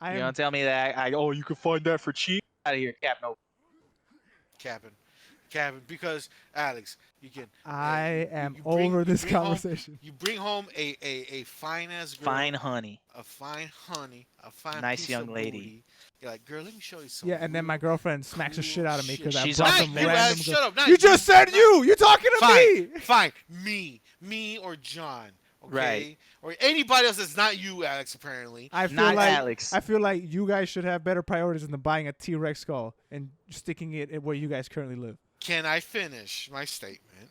you don't tell me that oh, you can find that for cheap. Out of here, Cap. No. Capping, because Alex, you can. I am you over this bring home- conversation. you bring home a fine ass girl, Fine honey. a fine honey, a fine Nice piece young of lady. booty. You're like, girl, let me show you something. Yeah, and then my girlfriend smacks the shit out of me because I She's brought on some the you, fence. random. Alex, shut up. Not You just said you. You talking to me? Fine. Me or John. Okay? Right. Or anybody else that's not you, Alex. Apparently. I feel Not like Alex. I feel like you guys should have better priorities than buying a T-Rex skull and sticking it where you guys currently live. Can I finish my statement?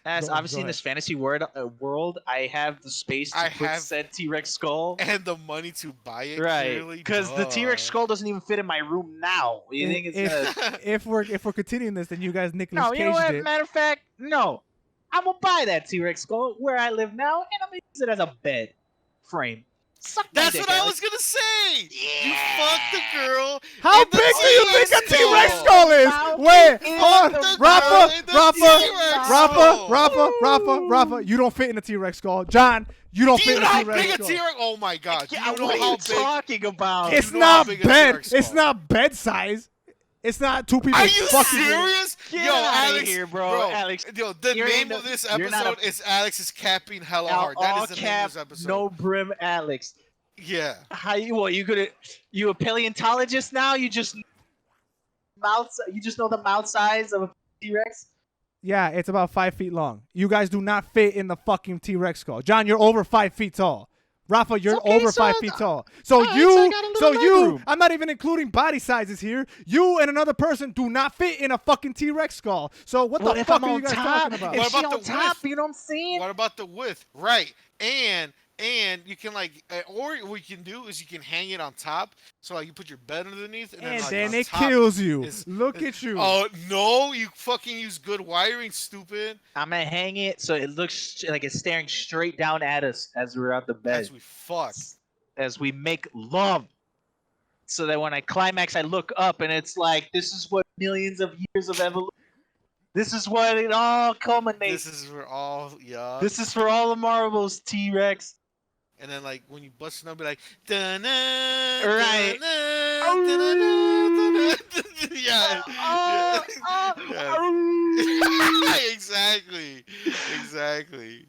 As Go obviously in ahead. this fantasy world, I have the space to I put have- said T-Rex skull. And the money to buy it, Right, clearly, because the T-Rex duh. skull doesn't even fit in my room now. You think it's gonna... If we're continuing this, then you guys Nicolas No, you know what? Caged it. Matter of fact, no. I'm gonna buy that T-Rex skull where I live now, and I'm gonna use it as a bed frame. Suck my That's dick, what I Alex. was gonna say. Yeah. You fucked the girl. How in the big do you think a T-Rex T-Rex skull. skull is? How Wait, big hold is on. the Rafa, girl in the T-Rex skull? Rafa. You don't fit in a T-Rex skull. John, you don't Do fit you in know a how T-Rex big a skull. T-Rex? Oh my god. Do Yeah, you know what are how you big? talking about? It's you know how not big a bed. T-Rex It's skull? not bed size. It's not two people Are you fucking. serious? Get Yo, outta Alex, here, bro. Alex, Yo, the you're name in of the- this you're not episode is Alex is capping hella Now, hard. That all is the name cap, of this episode. no brim, Alex. Yeah. How you? What you gonna? You a paleontologist now? You just You just know the mouth size of a T-Rex? Yeah, it's about 5 feet long. You guys do not fit in the fucking T-Rex skull. John, you're over 5 feet tall. Rafa, you're okay, over so 5 feet tall. So alright, so I got a little legroom. I'm not even including body sizes here. You and another person do not fit in a fucking T-Rex skull. So what Well, the if fuck I'm are you on guys top, talking about? if What she about on the top, width? you know what I'm saying? What about the width? Right. And you can or what you can do is you can hang it on top. So like you put your bed underneath, and And like, then on it top kills you. is- Look at you. Oh no! You fucking use good wiring, stupid. I'm gonna hang it so it looks like it's staring straight down at us as we're out the bed, As we fuck. as we make love. So that when I climax, I look up and it's like, this is what millions of years of evolution. This is what it all culminates. This is for all This is for all the marbles, T-Rex. And then like when you bust it up, be like, dun-na, Right. dun-na, dun-na, dun-na. Yeah. Yeah. Exactly.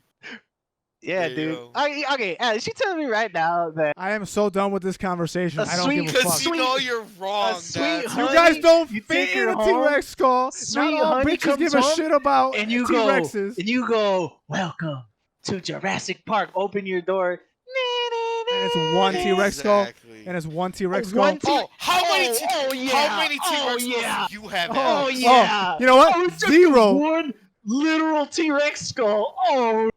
Yeah, There you dude. go. Okay, Alex, you telling me right now that I am so done with this conversation. A I don't sweet- give a fuck. Because you know you're wrong. a sweet Dad. honey- You guys don't you fit take in her a home, T-Rex skull. sweet Not all honey bitches comes give a home, shit about and you T-Rexes. go, welcome to Jurassic Park. Open your door. And it's one T-Rex skull. Exactly. And it's one T-Rex skull. one Oh, how many Oh, yeah. how many Oh, T-Rex yeah. do you have? Oh, Alex? yeah. You know what? Oh, it's just Zero. One literal T-Rex skull. Oh,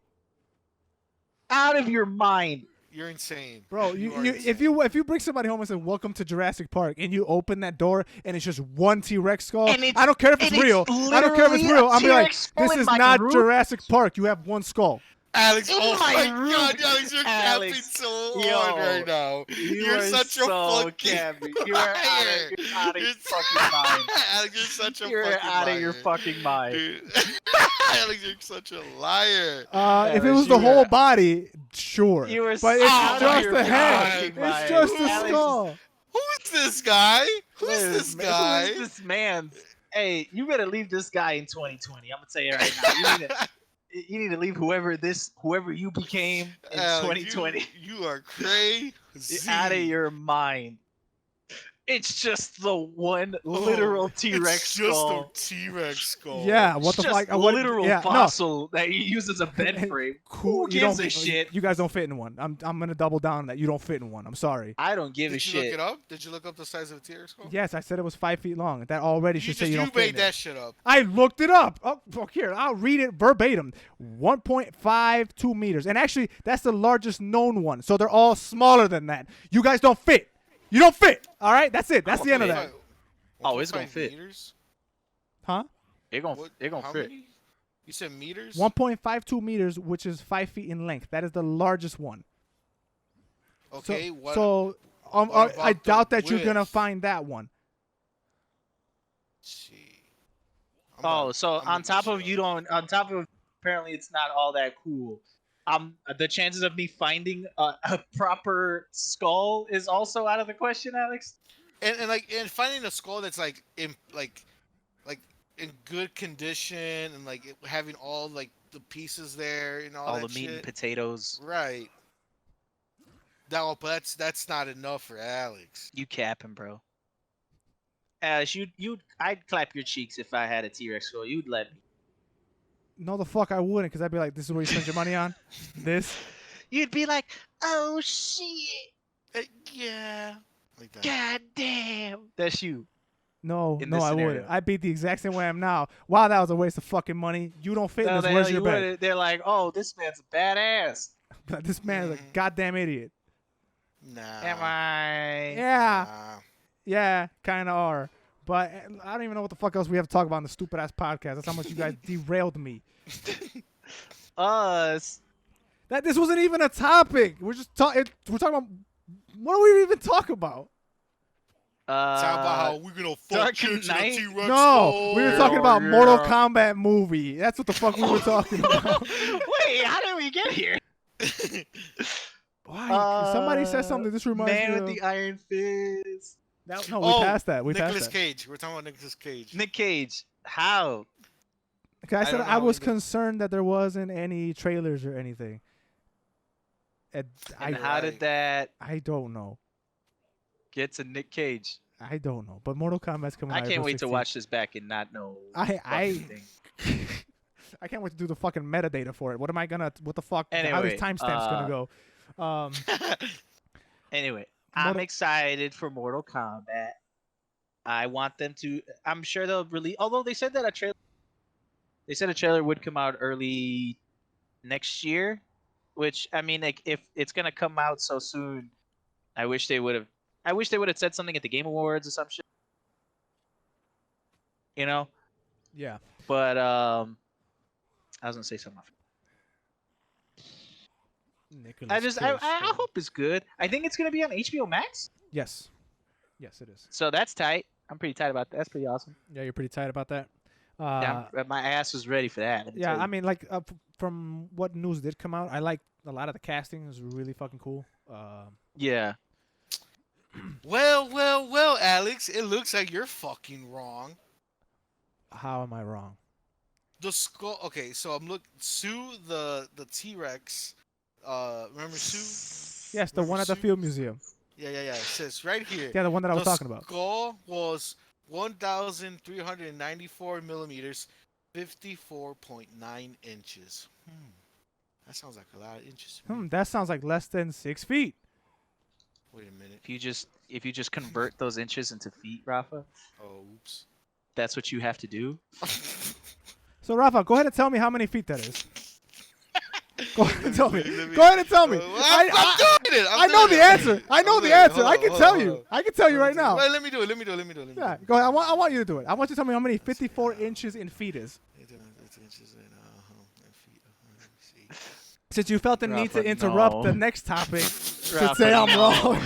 out of your mind. You're insane. Bro, are if insane. you bring somebody home and say welcome to Jurassic Park and you open that door and it's just one T-Rex skull, And it's- I don't care if it's and it's real. I don't care if it's literally real. a I'm be like, T-Rex skull this in is my not room? Jurassic Park. You have one skull. Alex, In oh my my room. god, Alex, you're capping Alex, so yo, hard right now. You're such a fucking capping. You're liar. out of your fucking mind. Alex, you're such a You're fucking out liar. of your fucking mind. Dude. Alex, you're such a liar. If it Alex, was the you whole were- body, sure. You were but it's out of just your the head. fucking It's mind. just the Alex, skull. Who is this guy? Who's this guy? Who's this man? Hey, you better leave this guy in 2020. I'm gonna tell you right now. You need to leave whoever you became in Alex, 2020 You are crazy. out of your mind. It's just the one literal T-Rex It's just skull. a T-Rex skull. Yeah, what the Just fuck? literal yeah, fossil that you use as a bed frame. Cool. Who You gives don't, a shit? You guys don't fit in one. I'm gonna double down on that. You don't fit in one. I'm sorry. I don't give a Did you look shit. it up? Did you look up the size of a T-Rex skull? Yes, I said it was 5 feet long. That already should say you don't fit made in that it. shit up. I looked it up. Oh, fuck, here, I'll read it verbatim. 1.52 meters. And actually, that's the largest known one. So they're all smaller than that. You guys don't fit. You don't fit. All right? That's it. That's the end of that. Oh, it's gonna 1.5 fit. Meters? Huh? They're gonna How fit. many? You said meters? 1.52 meters, which is 5 feet in length. That is the largest one. Okay, So what I about the doubt that you're going to width? find that one. Let's see. Oh, so on top of apparently it's not all that cool. The chances of me finding a proper skull is also out of the question, Alex. And finding a skull that's like in good condition and like having all like the pieces there and all All that the meat and shit. potatoes. Right. But that's not enough for Alex. You capping, bro. Alex, I'd clap your cheeks if I had a T-Rex skull. You'd let me. No, the fuck I wouldn't, because I'd be like, this is what you spend your money on? This? You'd be like, oh shit, Yeah. Like that. god damn. That's you. No, In no, this I scenario. wouldn't. I'd be the exact same way I am now. Wow, that was a waste of fucking money. You don't fit in No, this. the Where's hell your you bed? wouldn't. They're like, oh, this man's a badass. This man is a goddamn idiot. Nah. Am I? Yeah, Nah. yeah, kind of are. But I don't even know what the fuck else we have to talk about in the stupid ass podcast. That's how much you guys derailed me. Us. That this wasn't even a topic. We're just talking. We're talking about. What do we even talk about? Talk about how we're gonna fuck Dark shit to the Knight? T-Rex. No, we were talking about yeah. Mortal Kombat movie. That's what the fuck we were talking about. Wait, how did we get here? Why? Somebody said something. This reminds Man me with of. the Iron Fist. No, we passed that. We Nicolas passed that. Cage. We're talking about Nicolas Cage. Nick Cage. How? Okay, I said don't know I how was we did. concerned that there wasn't any trailers or anything. And And I how did that I don't know. get to Nick Cage? I don't know. But Mortal Kombat's coming out. I can't April wait to 16th. watch this back and not know. I thing. I can't wait to do the fucking metadata for it. What am I gonna? What the fuck? how Anyway, these timestamps gonna go? Anyway, I'm Mortal- excited for Mortal Kombat. I want them to. I'm sure they'll release. Although they said that a trailer. They said a trailer would come out early next year, which I mean, like if it's gonna come out so soon, I wish they would have. I wish they would have said something at the Game Awards or some shit. You know, Yeah. but I was gonna say something. Nicolas I Cage, so- hope it's good. I think it's gonna be on HBO Max, Yes. Yes, it is. so that's tight. I'm pretty tight about that. That's pretty awesome. Yeah, you're pretty tight about that. Yeah, my ass was ready for that. let me Yeah, tell I you. mean, like from what news did come out, I like a lot of the casting is really fucking cool. Yeah. Well, Alex. It looks like you're fucking wrong. How am I wrong? The skull. Okay, so I'm Sue the T-Rex. Remember Sue? Yes, the Remember one at the Sue? Field Museum. Yeah. It says right here. Yeah, the one that I was the talking about. skull was 1,394 millimeters, 54.9 inches. That sounds like a lot of inches. to me. That sounds like less than 6 feet. Wait a minute. If you just convert those inches into feet, Rafa, Oh, oops. that's what you have to do. So Rafa, go ahead and tell me how many feet that is. Go ahead and tell me. Let me- Go ahead and tell me. I'm doing it. I know the answer. I know the answer. I can tell you. I can tell you right now. Wait, let me do it. Yeah, go ahead. I want you to do it. I want you to tell me how many 54 inches in feet is. It's inches in feet. Let me see. Since you felt the need to Rafa, interrupt no. the next topic to Rafa, say I'm no. wrong.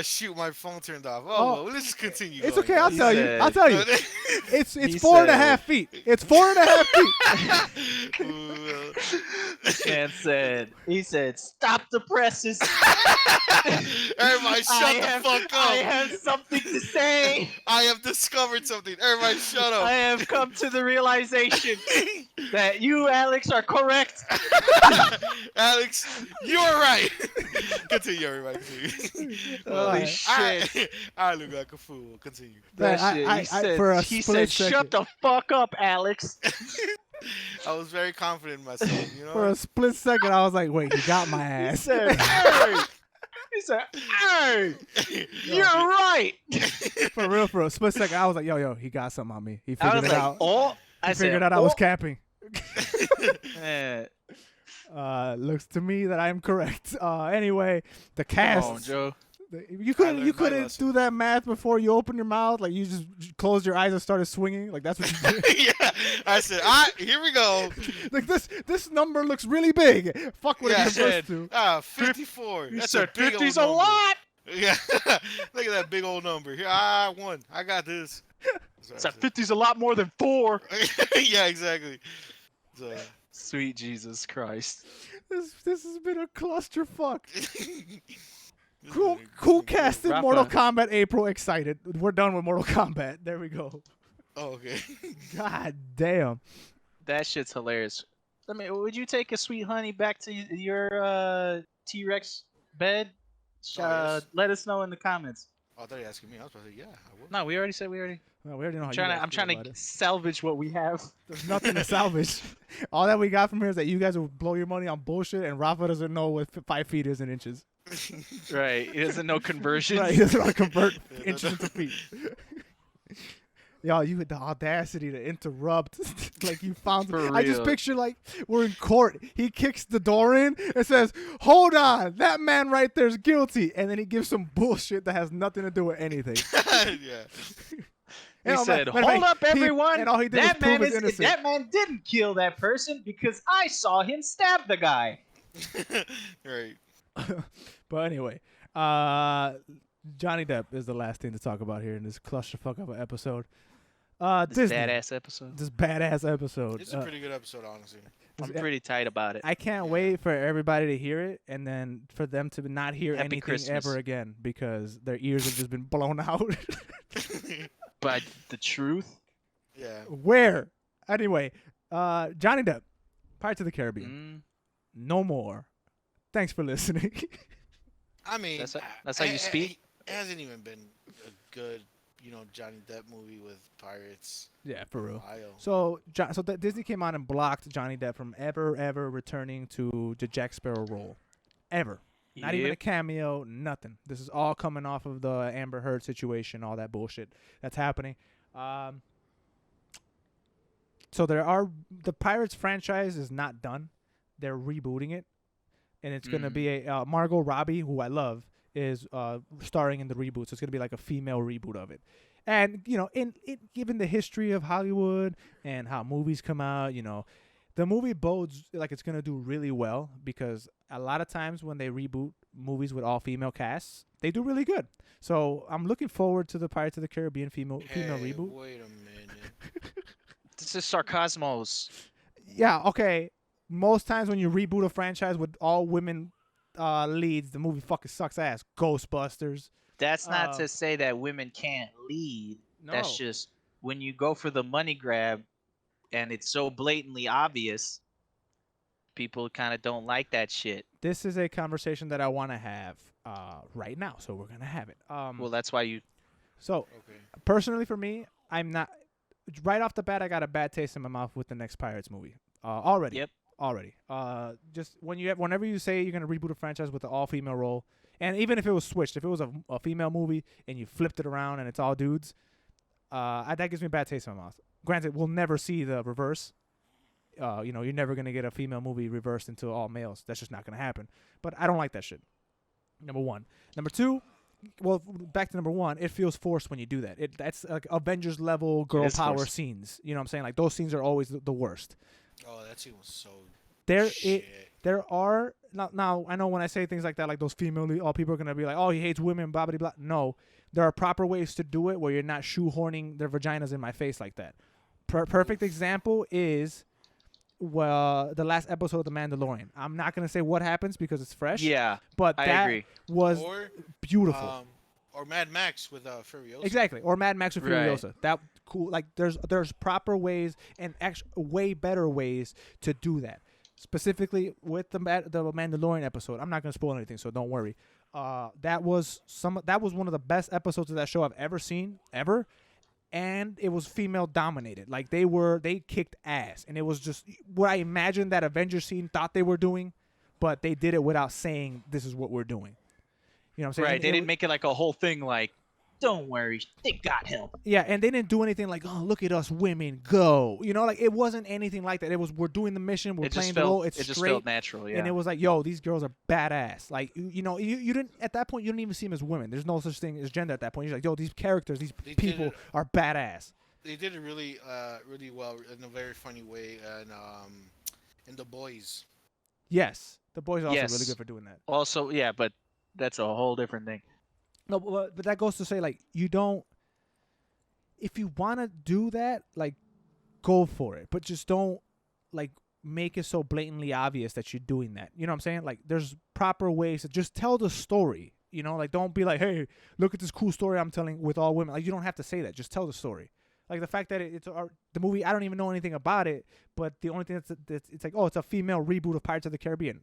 Shoot, my phone turned off. Oh. Well, let's just continue. It's going, okay. I'll guys. tell you. said- I'll tell you. It's He 4.5 feet. It's 4.5 feet. Ooh, He said, stop the presses. Everybody, shut the fuck up. I have something to say. I have discovered something. Everybody, shut up. I have come to the realization that you, Alex, are correct. Alex, you are right. Continue, everybody. Continue. Holy shit. I look like a fool. Continue. That I- shit. I- He said, for a he split said, shut second. the fuck up, Alex. I was very confident in myself, you know? For a split second, I was like, wait, he got my He ass. said, hey. He said, hey, you're right. For a split second, I was like, yo, he got something on me. He I figured was it like, out. oh. He figured out I was capping. Eh, Looks to me that I am correct. Anyway, the Come cast. on, Joe. You couldn't learned my couldn't lesson. do that math before you opened your mouth. Like you just closed your eyes and started swinging. Like that's what you did. Yeah, I said, here we go. Like this number looks really big. Fuck what Yeah, it converts to. 54. He That's said a big 50's old a number. lot. Yeah, look at that big old number. Here, I won. I got this. He said 50's a lot more than 4. Yeah, exactly. So, Sweet Jesus Christ. This has been a clusterfuck. This Cool, is cool gonna- casted Rafa. Mortal Kombat April excited. We're done with Mortal Kombat. There we go. Oh, okay. God damn. That shit's hilarious. Would you take a sweet honey back to your T-Rex bed? yes. Let us know in the comments. Oh, I thought you were asking me. I was about to say, yeah, I would. No, we already said we already. Well, we already know how I'm trying to salvage what we have. There's nothing to salvage. All that we got from here is that you guys will blow your money on bullshit, and Rafa doesn't know what 5 feet is in inches. Right. He doesn't know conversion. Right, he doesn't want to convert Yeah, inches into feet. Yo, you had the audacity to interrupt. Like you found. For I just real. picture like we're in court. He kicks the door in and says, "Hold on, that man right there's guilty," and then he gives some bullshit that has nothing to do with anything. Yeah. He And said, matter of "Hold fact, up, everyone! and all he did that was prove man his innocence. that man didn't kill that person because I saw him stab the guy." Right. But anyway, Johnny Depp is the last thing to talk about here in this clusterfuck of an episode. This Disney, badass episode. this badass episode. It's a pretty good episode, honestly. I'm pretty tight about it. I can't wait for everybody to hear it and then for them to not hear Happy anything Christmas. ever again because their ears have just been blown out. But the truth. Yeah. Where? Anyway, Johnny Depp, Pirates of the Caribbean. No more. Thanks for listening. I mean, That's how you speak? It hasn't even been a good, Johnny Depp movie with pirates. Yeah, for real. in a while. So, Disney came out and blocked Johnny Depp from ever returning to the Jack Sparrow role, ever. Not even a cameo, nothing. This is all coming off of the Amber Heard situation, all that bullshit that's happening. So the Pirates franchise is not done. They're rebooting it, and it's gonna be a Margot Robbie, who I love, is starring in the reboot. So it's gonna be like a female reboot of it. And given the history of Hollywood and how movies come out, the movie bodes like it's gonna do really well because a lot of times when they reboot movies with all female casts, they do really good. So I'm looking forward to the Pirates of the Caribbean female reboot. Wait a minute. This is Sarcasmos. Yeah, okay. Most times when you reboot a franchise with all women leads, the movie fucking sucks ass. Ghostbusters. That's not to say that women can't lead. No. That's just when you go for the money grab and it's so blatantly obvious, people kind of don't like that shit. This is a conversation that I want to have right now, so we're gonna have it. Well, that's why you. So Okay. personally, for me, I'm not. Right off the bat, I got a bad taste in my mouth with the next Pirates movie. Already. Yep. Already. Just whenever you say you're gonna reboot a franchise with the all-female role, and even if it was switched, if it was a female movie and you flipped it around and it's all dudes, that gives me a bad taste in my mouth. Granted, we'll never see the reverse. You're never gonna get a female movie reversed into all males. That's just not gonna happen. But I don't like that shit. Number one. Number two. Well, back to number one. It feels forced when you do that. That's like Avengers level girl is power forced. scenes. You know what I'm saying? Like those scenes are always the worst. Oh, that scene was so There, shit. there are now. I know when I say things like that, like those female, all people are gonna be like, "Oh, he hates women," blah blah blah. No, there are proper ways to do it where you're not shoehorning their vaginas in my face like that. Perfect example is, the last episode of The Mandalorian. I'm not gonna say what happens because it's fresh. Yeah, but I that agree. was Or beautiful. or Mad Max with Furiosa. Exactly, or Mad Max with Right. Furiosa. That cool. Like there's proper ways and actually way better ways to do that. Specifically with the Mandalorian episode. I'm not gonna spoil anything, so don't worry. That was one of the best episodes of that show I've ever seen ever, and it was female dominated. Like they kicked ass, and it was just what I imagined that Avengers scene thought they were doing, but they did it without saying this is what we're doing. You know what I'm saying? Right. And They it didn't make it like a whole thing like, don't worry, they got help. Yeah, and they didn't do anything like, "Oh, look at us women go." Like it wasn't anything like that. It was, we're doing the mission, we're It playing just the felt, role. It's it just straight, felt natural, yeah. and it was like, "Yo, these girls are badass." Like you didn't at that point. You didn't even see them as women. There's no such thing as gender at that point. You're like, "Yo, these characters, these They did people it. are badass." They did it really, really well in a very funny way, and in The Boys. Yes, the boys are also Yes. really good for doing that. Also, yeah, but that's a whole different thing. No, but that goes to say, like, you don't. If you want to do that, like, go for it, but just don't like make it so blatantly obvious that you're doing that. You know what I'm saying? Like, there's proper ways to just tell the story. You know, like, don't be like, hey, look at this cool story I'm telling with all women. Like, you don't have to say that. Just tell the story. Like, the fact that the movie, I don't even know anything about it, but the only thing that's it's like, oh, it's a female reboot of Pirates of the Caribbean.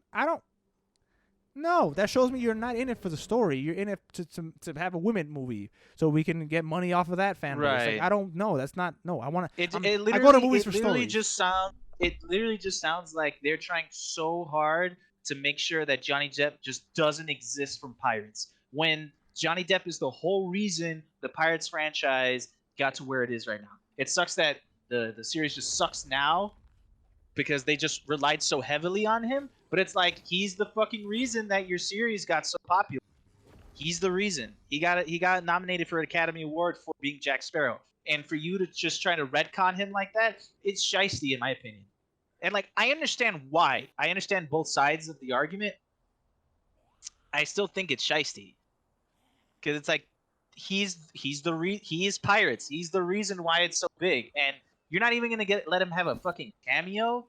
No, that shows me you're not in it for the story. You're in it to have a women movie so we can get money off of that fan base. Right. Like, I don't know. That's not, no, I want to, I go to movies for stories. It literally just sounds like they're trying so hard to make sure that Johnny Depp just doesn't exist from Pirates. When Johnny Depp is the whole reason the Pirates franchise got to where it is right now. It sucks that the series just sucks now because they just relied so heavily on him. But it's like he's the fucking reason that your series got so popular. He's the reason. He got nominated for an Academy Award for being Jack Sparrow. And for you to just try to retcon him like that, it's shiesty in my opinion. And like I understand why. I understand both sides of the argument. I still think it's shiesty. Because it's like he is Pirates. He's the reason why it's so big. And you're not even gonna let him have a fucking cameo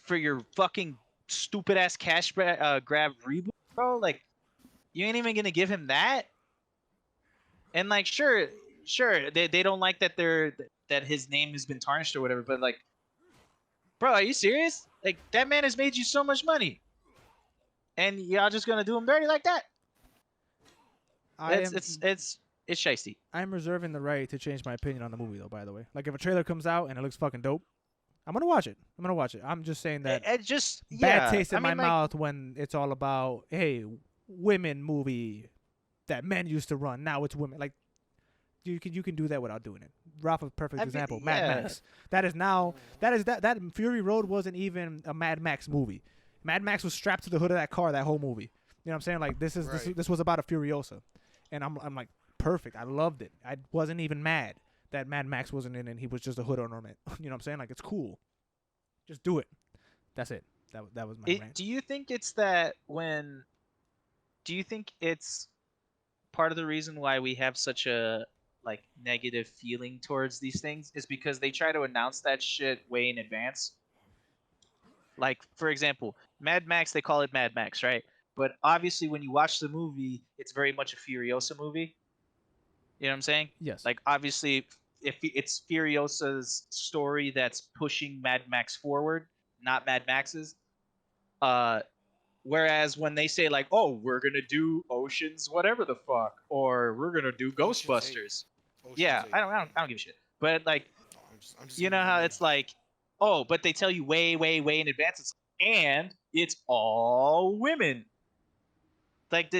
for your fucking stupid ass cash grab reboot, bro. Like you ain't even gonna give him that. And like sure, they don't like that that his name has been tarnished or whatever. But like, bro, are you serious? Like that man has made you so much money, and y'all just gonna do him dirty like that? It's shiesty. I'm reserving the right to change my opinion on the movie, though. By the way, like if a trailer comes out and it looks fucking dope, I'm gonna watch it. I'm just saying that It just bad taste in I my mean, like, mouth when it's all about, hey, women movie that men used to run. Now it's women. Like you can do that without doing it. Rafa, perfect example. Mad Max. That Fury Road wasn't even a Mad Max movie. Mad Max was strapped to the hood of that car that whole movie. You know what I'm saying? Like this was about a Furiosa, and I'm like perfect. I loved it. I wasn't even mad that Mad Max wasn't in it and he was just a hood ornament. You know what I'm saying? Like it's cool. Just do it. That's it. That was my rant. Do you think it's part of the reason why we have such a like negative feeling towards these things is because they try to announce that shit way in advance? Like for example, Mad Max, they call it Mad Max, right? But obviously when you watch the movie, it's very much a Furiosa movie. You know what I'm saying? Yes. Like obviously if it's Furiosa's story that's pushing Mad Max forward, not Mad Max's. Whereas when they say like, "Oh, we're gonna do Oceans, whatever the fuck," or "We're gonna do Ghostbusters," yeah, I don't give a shit. But like, I'm just you know how it's like, oh, but they tell you way in advance, and it's all women. Like, do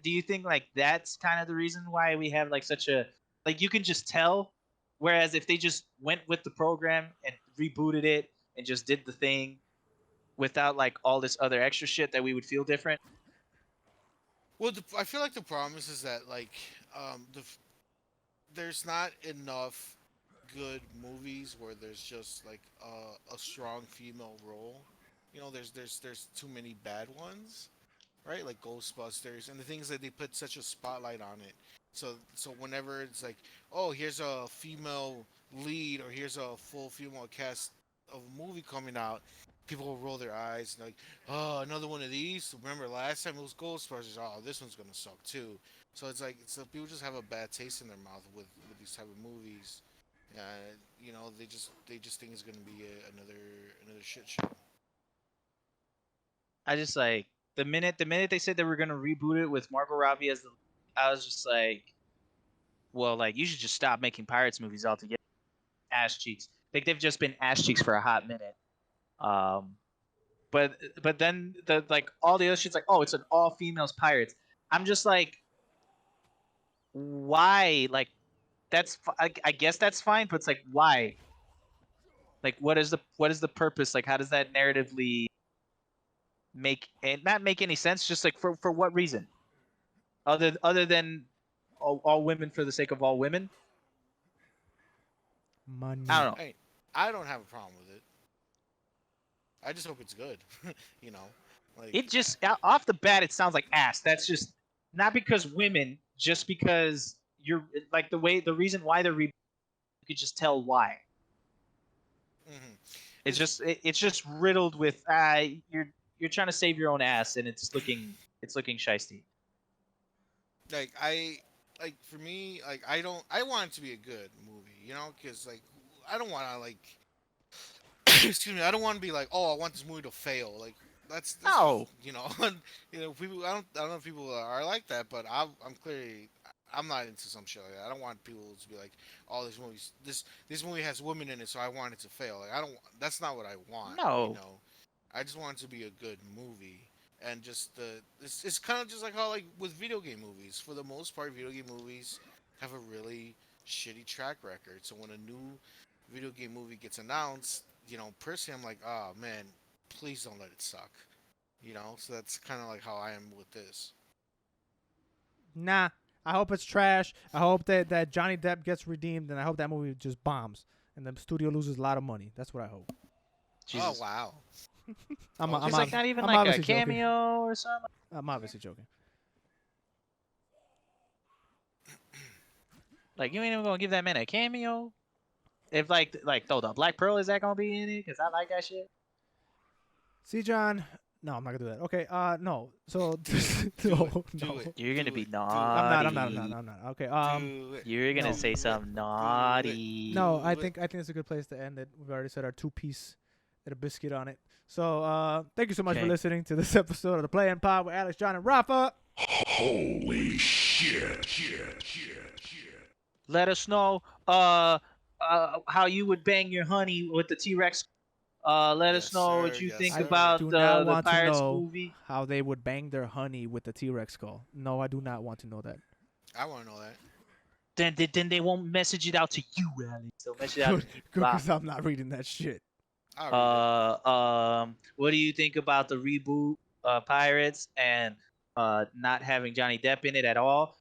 you think like that's kind of the reason why we have like such a like you can just tell? Whereas if they just went with the program and rebooted it and just did the thing without like all this other extra shit, that we would feel different. Well, I feel like the problem is that like there's not enough good movies where there's just like a strong female role. You know, there's too many bad ones, right? Like Ghostbusters, and the things that they put such a spotlight on it. So whenever it's like, oh, here's a female lead, or here's a full female cast of a movie coming out, people will roll their eyes and like, oh, another one of these. Remember last time it was Ghostbusters? Oh, this one's gonna suck too. So it's like people just have a bad taste in their mouth with these type of movies. You know, they just think it's gonna be another shit show. I just like the minute they said they were gonna reboot it with Margot Robbie as the, I was just like, well, like you should just stop making Pirates movies altogether. Ass cheeks. Like they've just been ass cheeks for a hot minute. But then the like all the other shit's like, oh, it's an all females Pirates. I'm just like, why? Like that's I guess that's fine, but it's like why? Like what is the purpose? Like how does that narratively make and not make any sense? Just like for what reason? Other than all women for the sake of all women? Money. I don't know. Hey, I don't have a problem with it. I just hope it's good. You know, like It just off the bat it sounds like ass. That's just not because women, just because you're like the reason why they're you could just tell why. hmm It's just riddled with you're trying to save your own ass, and it's looking shiesty. like for me, like I want it to be a good movie, you know, because like I don't want to like excuse me, I don't want to be like, oh, I want this movie to fail. Like that's No. you know, people. I don't know if people are like that, but I'm clearly I'm not into some shit like that. I don't want people to be like, oh, this movie has women in it, so I want it to fail. Like I don't. That's not what I want. No. You know, I just want it to be a good movie. And just it's kind of just like how like with video game movies. For the most part, video game movies have a really shitty track record. So when a new video game movie gets announced, you know, personally, I'm like, oh man, please don't let it suck. You know, so that's kind of like how I am with this. Nah, I hope it's trash. I hope that Johnny Depp gets redeemed, and I hope that movie just bombs and the studio loses a lot of money. That's what I hope. Jesus. Oh wow. It's like not even like a cameo or something. I'm obviously joking. Like you ain't even gonna give that man a cameo. If like though the Black Pearl, is that gonna be in it? Cause I like that shit. See, John. No, I'm not gonna do that. Okay. No. So no. You're gonna be it. naughty. I'm not. Okay. You're gonna say something naughty. No, I think it's a good place to end it. We've already said our 2-piece and a biscuit on it. So thank you so much for listening to this episode of the Play and Pod with Alex, John, and Rafa. Holy shit. Let us know how you would bang your honey with the T-Rex. Let us know what you think about the Pirates movie. How they would bang their honey with the T-Rex skull. No, I do not want to know that. I want to know that. Then they won't message it out to you, Alex. They'll message it out to because I'm not reading that shit. What do you think about the reboot Pirates and not having Johnny Depp in it at all?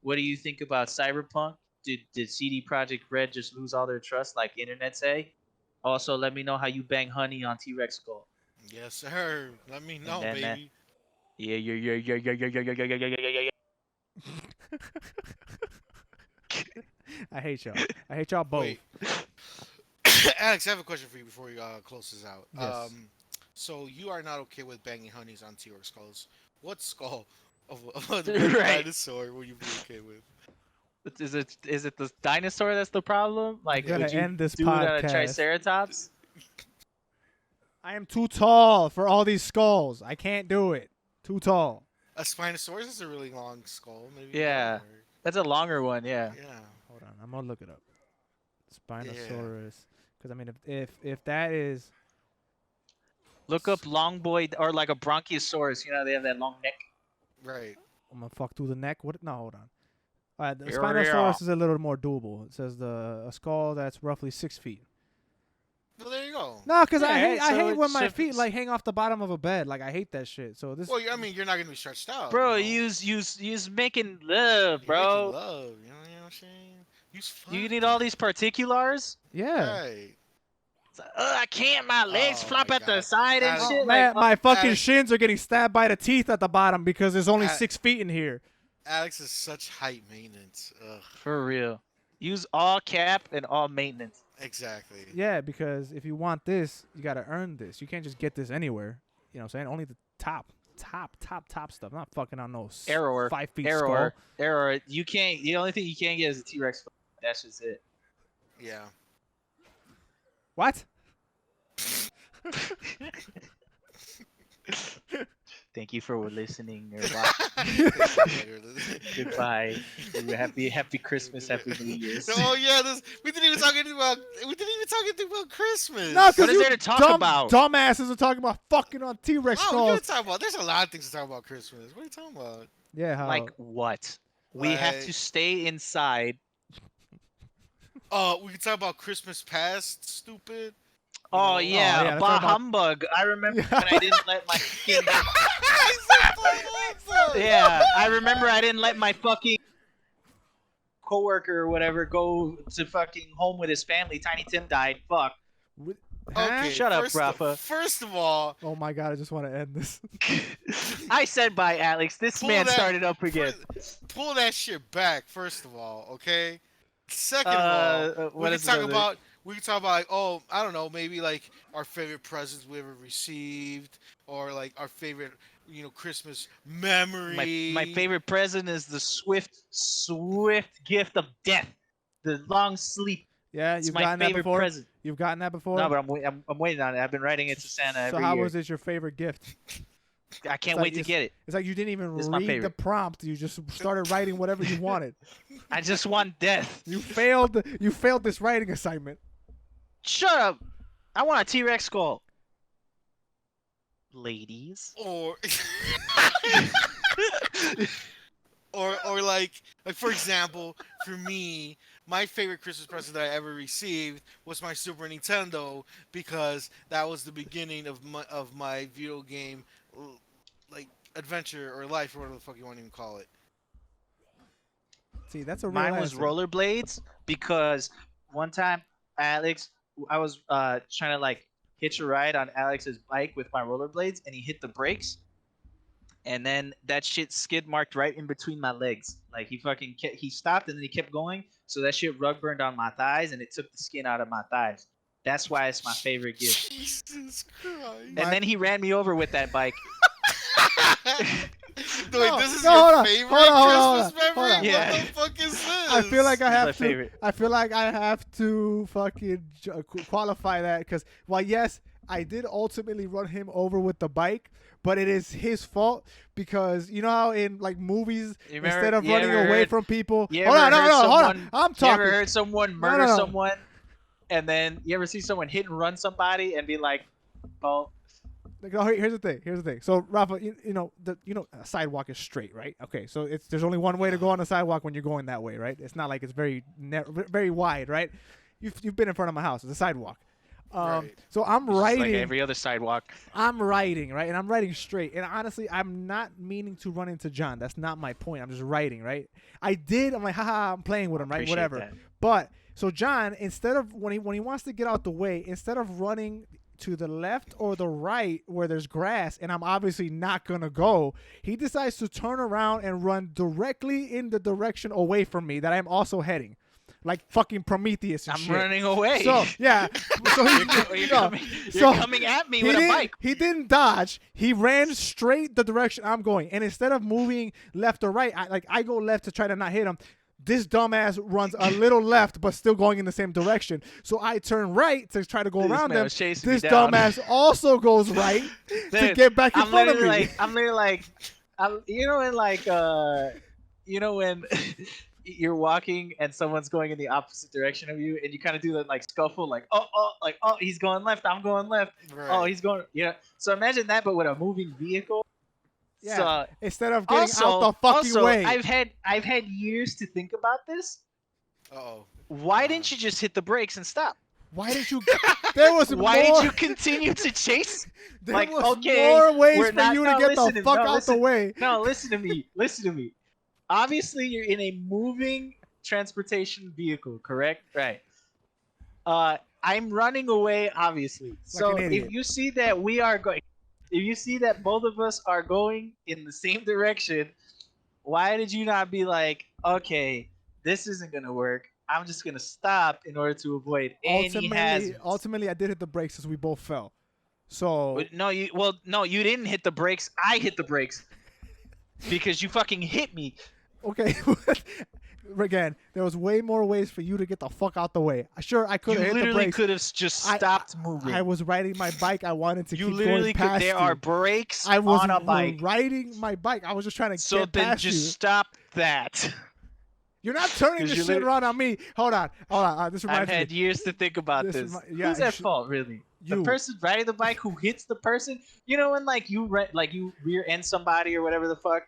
What do you think about Cyberpunk? Did CD Projekt Red just lose all their trust like internet say? Also, let me know how you bang honey on T-Rex skull. Yes, sir. Let me know, baby. Yeah. I hate y'all. I hate y'all both. Wait. Alex, I have a question for you before we close this out. Yes. So you are not okay with banging honeys on T-Rex skulls. What skull of a dinosaur would you be okay with? Is it the dinosaur that's the problem? Like, gotta would you end this do it on a podcast. Triceratops? I am too tall for all these skulls. I can't do it. Too tall. A Spinosaurus is a really long skull. Maybe. Yeah. That's a longer one, yeah. Yeah. Hold on, I'm gonna look it up. Spinosaurus. Because I mean, if that is Look up long boy or like a Bronchiosaurus. You know, they have that long neck. Right. I'm gonna fuck through the neck. What? No, hold on. The Yeah. Spinosaurus is a little more doable. It says a skull that's roughly 6 feet. Well, there you go. No, because Yeah, I hate so when my it's- feet like hang off the bottom of a bed. Like I hate that shit. So this. Well, I mean, you're not gonna be stretched out. Bro, you know? use making love, You're bro. making love. You know what I'm saying? Use fun. You need all these particulars? Yeah. Right. It's like, I can't. My legs Oh flop my at the God. side and Oh, shit. Man, Like, my fucking Alex- shins are getting stabbed by the teeth at the bottom because there's only Alex- 6 feet in here. Alex is such height maintenance. Ugh. for real. Use all cap and all maintenance. Exactly. Yeah, because if you want this, you gotta earn this. You can't just get this anywhere. You know what I'm saying? Only the top stuff. I'm not fucking on no Error. 5 feet Error. skull. Error. You can't. The only thing you can't get is a T-Rex. That's just it. Yeah. What? Thank you for listening. Or Goodbye. Happy Christmas. Happy New Year's. Oh yeah, we didn't even talk anything about Christmas. No, because What is you there to talk about? dumbasses are talking about fucking on T-Rex Oh, we're skulls. gonna talk about. There's a lot of things to talk about Christmas. What are you talking about? Yeah, how? Like what? We have Like- to stay inside. We can talk about Christmas past, stupid. Oh Oh, yeah, yeah, let's bah talk about- humbug. I remember when I didn't let my fucking Yeah. yeah. I remember I didn't let my fucking coworker or whatever go to fucking home with his family. Tiny Tim died. Fuck. Okay, Shut up, first Rafa. First of all, Oh my god, I just want to end this. I said bye, Alex. This Pull man that- started up again. pull that shit back. First of all, okay. Second of all, What we is can talk the- about we can talk about like, oh, I don't know, maybe like our favorite presents we ever received, or like our favorite, Christmas My memory. favorite present is the swift gift of death, the long sleep. Yeah, It's you've my gotten that favorite before. present. You've gotten that before. No, but I'm waiting on it. I've been writing it to Santa So every how year. was it your favorite gift? I can't wait to get it. It's like you didn't even It's my read the favorite. prompt. You just started writing whatever you wanted. I just want death. You failed. You failed this writing assignment. Shut up. I want a T-Rex skull. Ladies. Or or like for example, for me, my favorite Christmas present that I ever received was my Super Nintendo, because that was the beginning of my video game like adventure or life, or whatever the fuck you want to even call it. See, that's a real Mine was answer. rollerblades, because one time Alex, I was trying to like hitch a ride on Alex's bike with my rollerblades, and he hit the brakes, and then that shit skid marked right in between my legs. Like he stopped and then he kept going, so that shit rug burned on my thighs, and it took the skin out of my thighs. That's why it's my favorite gift. Jesus Christ. And then he ran me over with that bike. Wait, this is hold your on, favorite hold on, Christmas hold on. memory? Yeah. What the fuck is this? I feel like I This is my have to. favorite. I feel like I have to fucking qualify that, because while yes, I did ultimately run him over with the bike, but it is his fault, because you know how in like movies, You remember- instead of you running ever away heard- from people, You hold ever on, no, heard no, hold on, someone- I'm You talking. ever heard someone murder no. someone, and then you ever see someone hit and run somebody and be like, "Oh, Like, oh, here's the thing. Here's the thing. So, Rafa, you know, a sidewalk is straight, right? Okay, so there's only one way to go on the sidewalk when you're going that way, right? It's not like it's very very wide, right? You've been in front of my house. It's a sidewalk. Right. So I'm It's just riding. like every other sidewalk." I'm riding, right? And I'm riding straight. And honestly, I'm not meaning to run into John. That's not my point. I'm just riding, right? I'm like, haha, I'm playing with him, right? Appreciate Whatever. that. But so John, instead of when he wants to get out the way, instead of running to the left or the right where there's grass and I'm obviously not gonna go, he decides to turn around and run directly in the direction away from me that I'm also heading. Like fucking Prometheus and I'm shit. running away. So yeah, so you're, coming, so coming at me he with a didn't- bike. He didn't dodge. He ran straight the direction I'm going. And instead of moving left or right, I go left to try to not hit him. This dumbass runs a little left, but still going in the same direction. So I turn right to try to go This around man them. was chasing me This down. dumbass also goes right to Dude, get back in I'm front of me. literally like, you know, when you're walking and someone's going in the opposite direction of you, and you kind of do that like scuffle, like oh, he's going left, I'm going left. Right. Oh, he's going, So imagine that, but with a moving vehicle. Yeah. So, Instead of getting also, out the fucking also, way. I've had years to think about this. Uh-oh. Why didn't you just hit the brakes and stop? Why did you? There was Why more. did you continue to chase? There like, was okay, more ways we're for not- you no, to get listen the to- fuck no, out listen. the way. No, listen to me. Listen to me. Obviously, you're in a moving transportation vehicle, correct? Right. I'm running away, obviously. So an idiot. if you see that we are going, if you see that both of us are going in the same direction, why did you not be like, okay, this isn't gonna work. I'm just gonna stop in order to avoid any hazards. Ultimately, I did hit the brakes as we both fell. So No, you didn't hit the brakes. I hit the brakes because you fucking hit me. okay. Again, there was way more ways for you to get the fuck out the way. Sure, I could You have hit the literally brakes. could have just stopped moving. I was riding my bike. I wanted to You keep literally going past could. There you. are brakes I was on a bike. riding my bike. I was just trying to So get then past just you. stop that. You're not turning 'Cause this you're shit lit- around on me. Hold on. This I've reminds had me. years to think about This this. remi- yeah, Who's you at should- fault, really? The You. person riding the bike who hits the person. You know when you rear end somebody or whatever the fuck.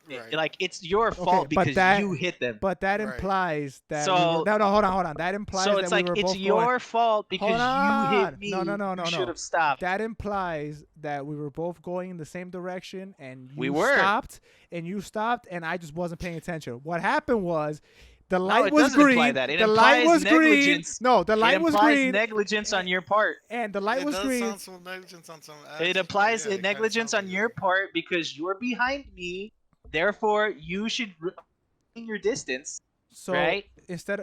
Right. Like it's your fault but because that- you hit them. But that Right. implies that. So- no, hold on. That implies So that it's we like were it's both your going. fault because Hold you on. hit me. No. You should have stopped. That implies that we were both going in the same direction, and We were. stopped, and I just wasn't paying attention. What happened was, the No, light it was doesn't imply green. that. It The light implies was green. negligence. No, the light it was implies green, negligence on your part. and the light It was does green. sound some negligence on some. It applies yeah, it kinda negligence sounds on like your it. part because you're behind me. Therefore, you should in your distance So right?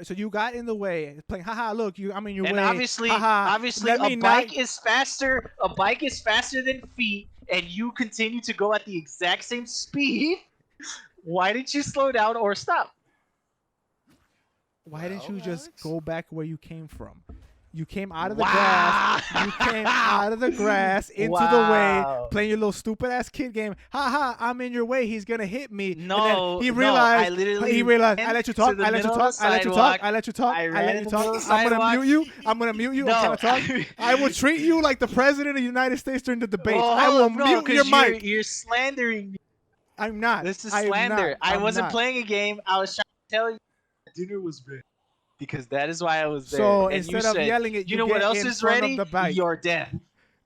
so you got in the way, playing, haha, look, I'm in your And way. obviously, haha, let me a bike is faster. A bike is faster than feet, and you continue to go at the exact same speed. Why didn't you slow down or stop? Why didn't you Well, just Alex? go back where you came from? You came out of the Wow. grass. You came out of the grass into the way, Wow. playing your little stupid ass kid game. Ha ha! I'm in your way. He's gonna hit me. No, and then he no, realized. I literally He realized. ran I let you to talk. the I let you middle talk. of the I let you talk. sidewalk. I let you talk. I I ran let in you the talk. middle of the I'm gonna sidewalk. mute you. I'm gonna mute you. No, Can I talk? I will treat you like the president of the United States during the debates. Oh, I will no, mute 'cause your mic. You're slandering me. I'm not. This is I am slander. not. I I'm wasn't not. playing a game. I was trying to tell you dinner was ready because that is why I was there. So and you instead of said, yelling it, you know get what else in is front ready? of the bike. Your death.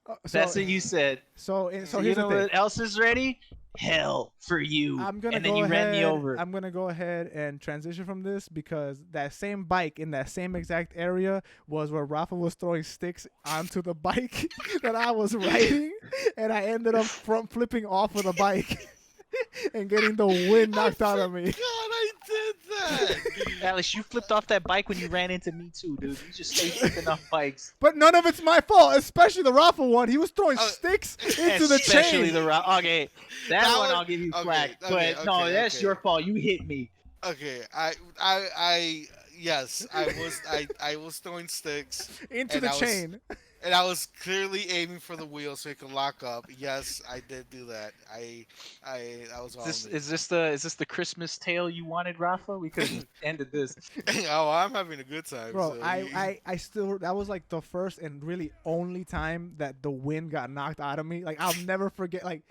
So That's what you said. so So here's you know the thing. what else is ready? Hell for you. I'm gonna and then go you ahead. ran me over. I'm gonna go ahead and transition from this because that same bike in that same exact area was where Rafa was throwing sticks onto the bike that I was riding, and I ended up front flipping off of the bike and getting the wind knocked out of me. God, I did that. Alex, you flipped off that bike when you ran into me too, dude. You just stay flipping off bikes. But none of it's my fault, especially the Rafa one. He was throwing Oh, sticks into the Especially chain. the rock. Okay, that That one one- I'll give you okay, flack. okay, But no, okay, that's okay. your fault. You hit me. Okay, yes, I was throwing sticks into and the I was- chain. and I was clearly aiming for the wheel so it could lock up. Yes, I did do that. That was all me. Is this the Christmas tale you wanted, Rafa? We could have ended this. Oh, I'm having a good time. Bro, so I still, that was like the first and really only time that the wind got knocked out of me. Like, I'll never forget, like,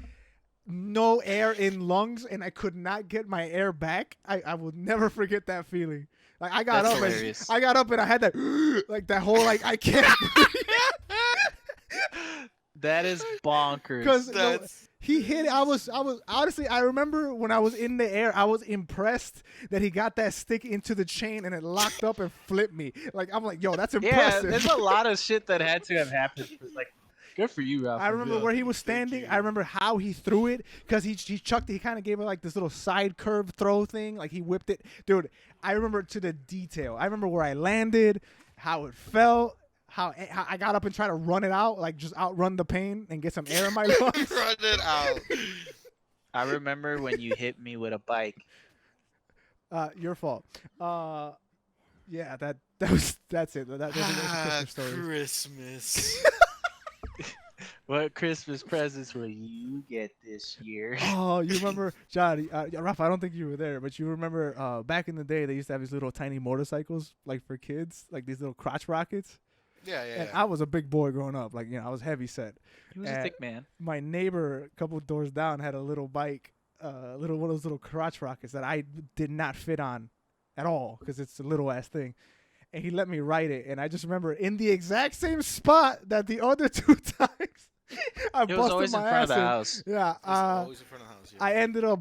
no air in lungs, and I could not get my air back. I will never forget that feeling. Like, I got That's up hilarious. and I had that like that whole like I can't That is bonkers. because That's- he hit it. I was honestly, I remember when I was in the air, I was impressed that he got that stick into the chain and it locked up and flipped me. Like, I'm like, yo, that's Yeah, impressive. there's a lot of shit that had to have happened. Like, good for you, Rafa. I remember Yeah, where he was thank standing. you. I remember how he threw it because he chucked it. He kind of gave it like this little side curve throw thing. Like, he whipped it. Dude, I remember to the detail. I remember where I landed, how it felt, how I got up and tried to run it out, like just outrun the pain and get some air in my lungs. Run it out. I remember when you hit me with a bike. Your fault. Yeah, that's it. Those are Christmas stories. Christmas. What Christmas presents will you get this year? Oh, you remember, Johnny? Rafa, I don't think you were there, but you remember back in the day they used to have these little tiny motorcycles, like for kids, like these little crotch rockets. Yeah. And I was a big boy growing up, like, you know, I was heavy set. He was a And thick man. my neighbor, a couple doors down, had a little bike, little one of those little crotch rockets that I did not fit on at all because it's a little ass thing. And he let me ride it, and I just remember in the exact same spot that the other two times I It was busted always in my front ass of the in. house. Yeah, always in front of the house. Yeah. I ended up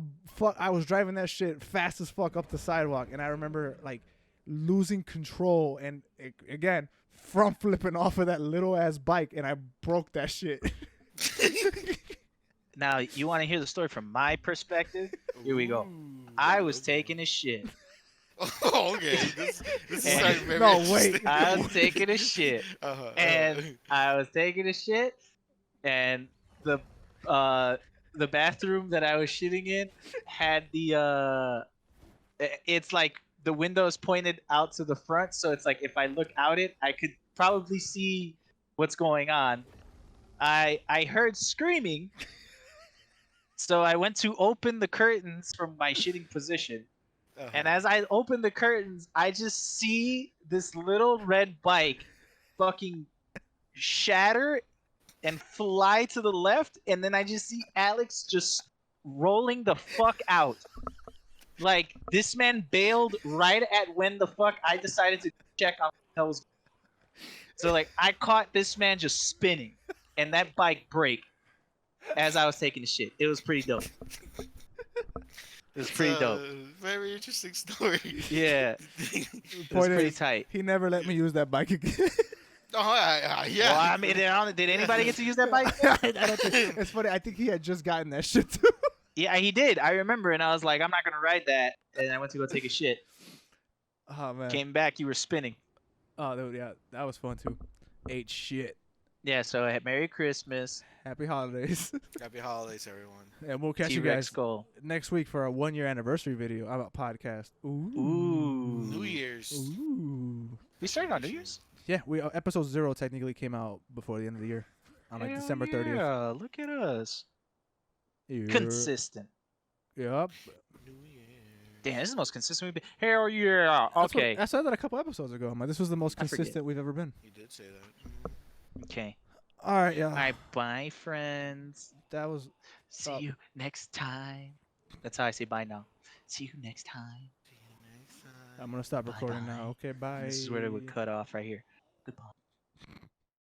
I was driving that shit fast as fuck up the sidewalk, and I remember like losing control and again front flipping off of that little ass bike, and I broke that shit. Now, you want to hear the story from my perspective? Here we go. Ooh, I was okay. taking a shit. Oh, okay. This is And- starting very No, wait. interesting. I was taking a shit. Uh-huh, And I was taking a shit, and the bathroom that I was shitting in had it's like the windows pointed out to the front, so it's like if I look out it, I could probably see what's going on. I heard screaming, so I went to open the curtains from my shitting position. uh-huh. And as I open the curtains, I just see this little red bike fucking shatter and fly to the left, and then I just see Alex just rolling the fuck out. Like, this man bailed right at when the fuck I decided to check on what the hell was going on. So, like, I caught this man just spinning, and that bike break as I was taking the shit. It was pretty dope. It was pretty dope. Very interesting story. Yeah, it was Point pretty is, tight. he never let me use that bike again. Yeah. Well, I mean, did anybody get to use that bike? I don't think, it's funny. I think he had just gotten that shit too. Yeah, he did. I remember, and I was like, I'm not gonna ride that. And I went to go take a shit. Oh man. Came back, you were spinning. Oh dude, yeah, that was fun too. Ate shit. Yeah, so Merry Christmas. Happy holidays. Happy holidays, everyone. And we'll catch you T-Rex guys skull. next week for our 1-year anniversary video about podcast. Ooh. Ooh. New Year's. Ooh. We started on New Year's? Yeah, we episode 0 technically came out before the end of the year on like Hell December 30th. Yeah, look at us. Yeah. Consistent. Yep. New Year. Damn, this is the most consistent we've been. Hell yeah. Okay. I said that a couple episodes ago. I'm like, this was the most I forget. consistent we've ever been. You did say that. Okay. All right, yeah. All right, bye, friends. That was. See you next time. That's how I say bye now. See you next time. See you next time. I'm gonna stop recording Bye-bye. now. Okay, bye. And this is where it would cut off right here. Goodbye.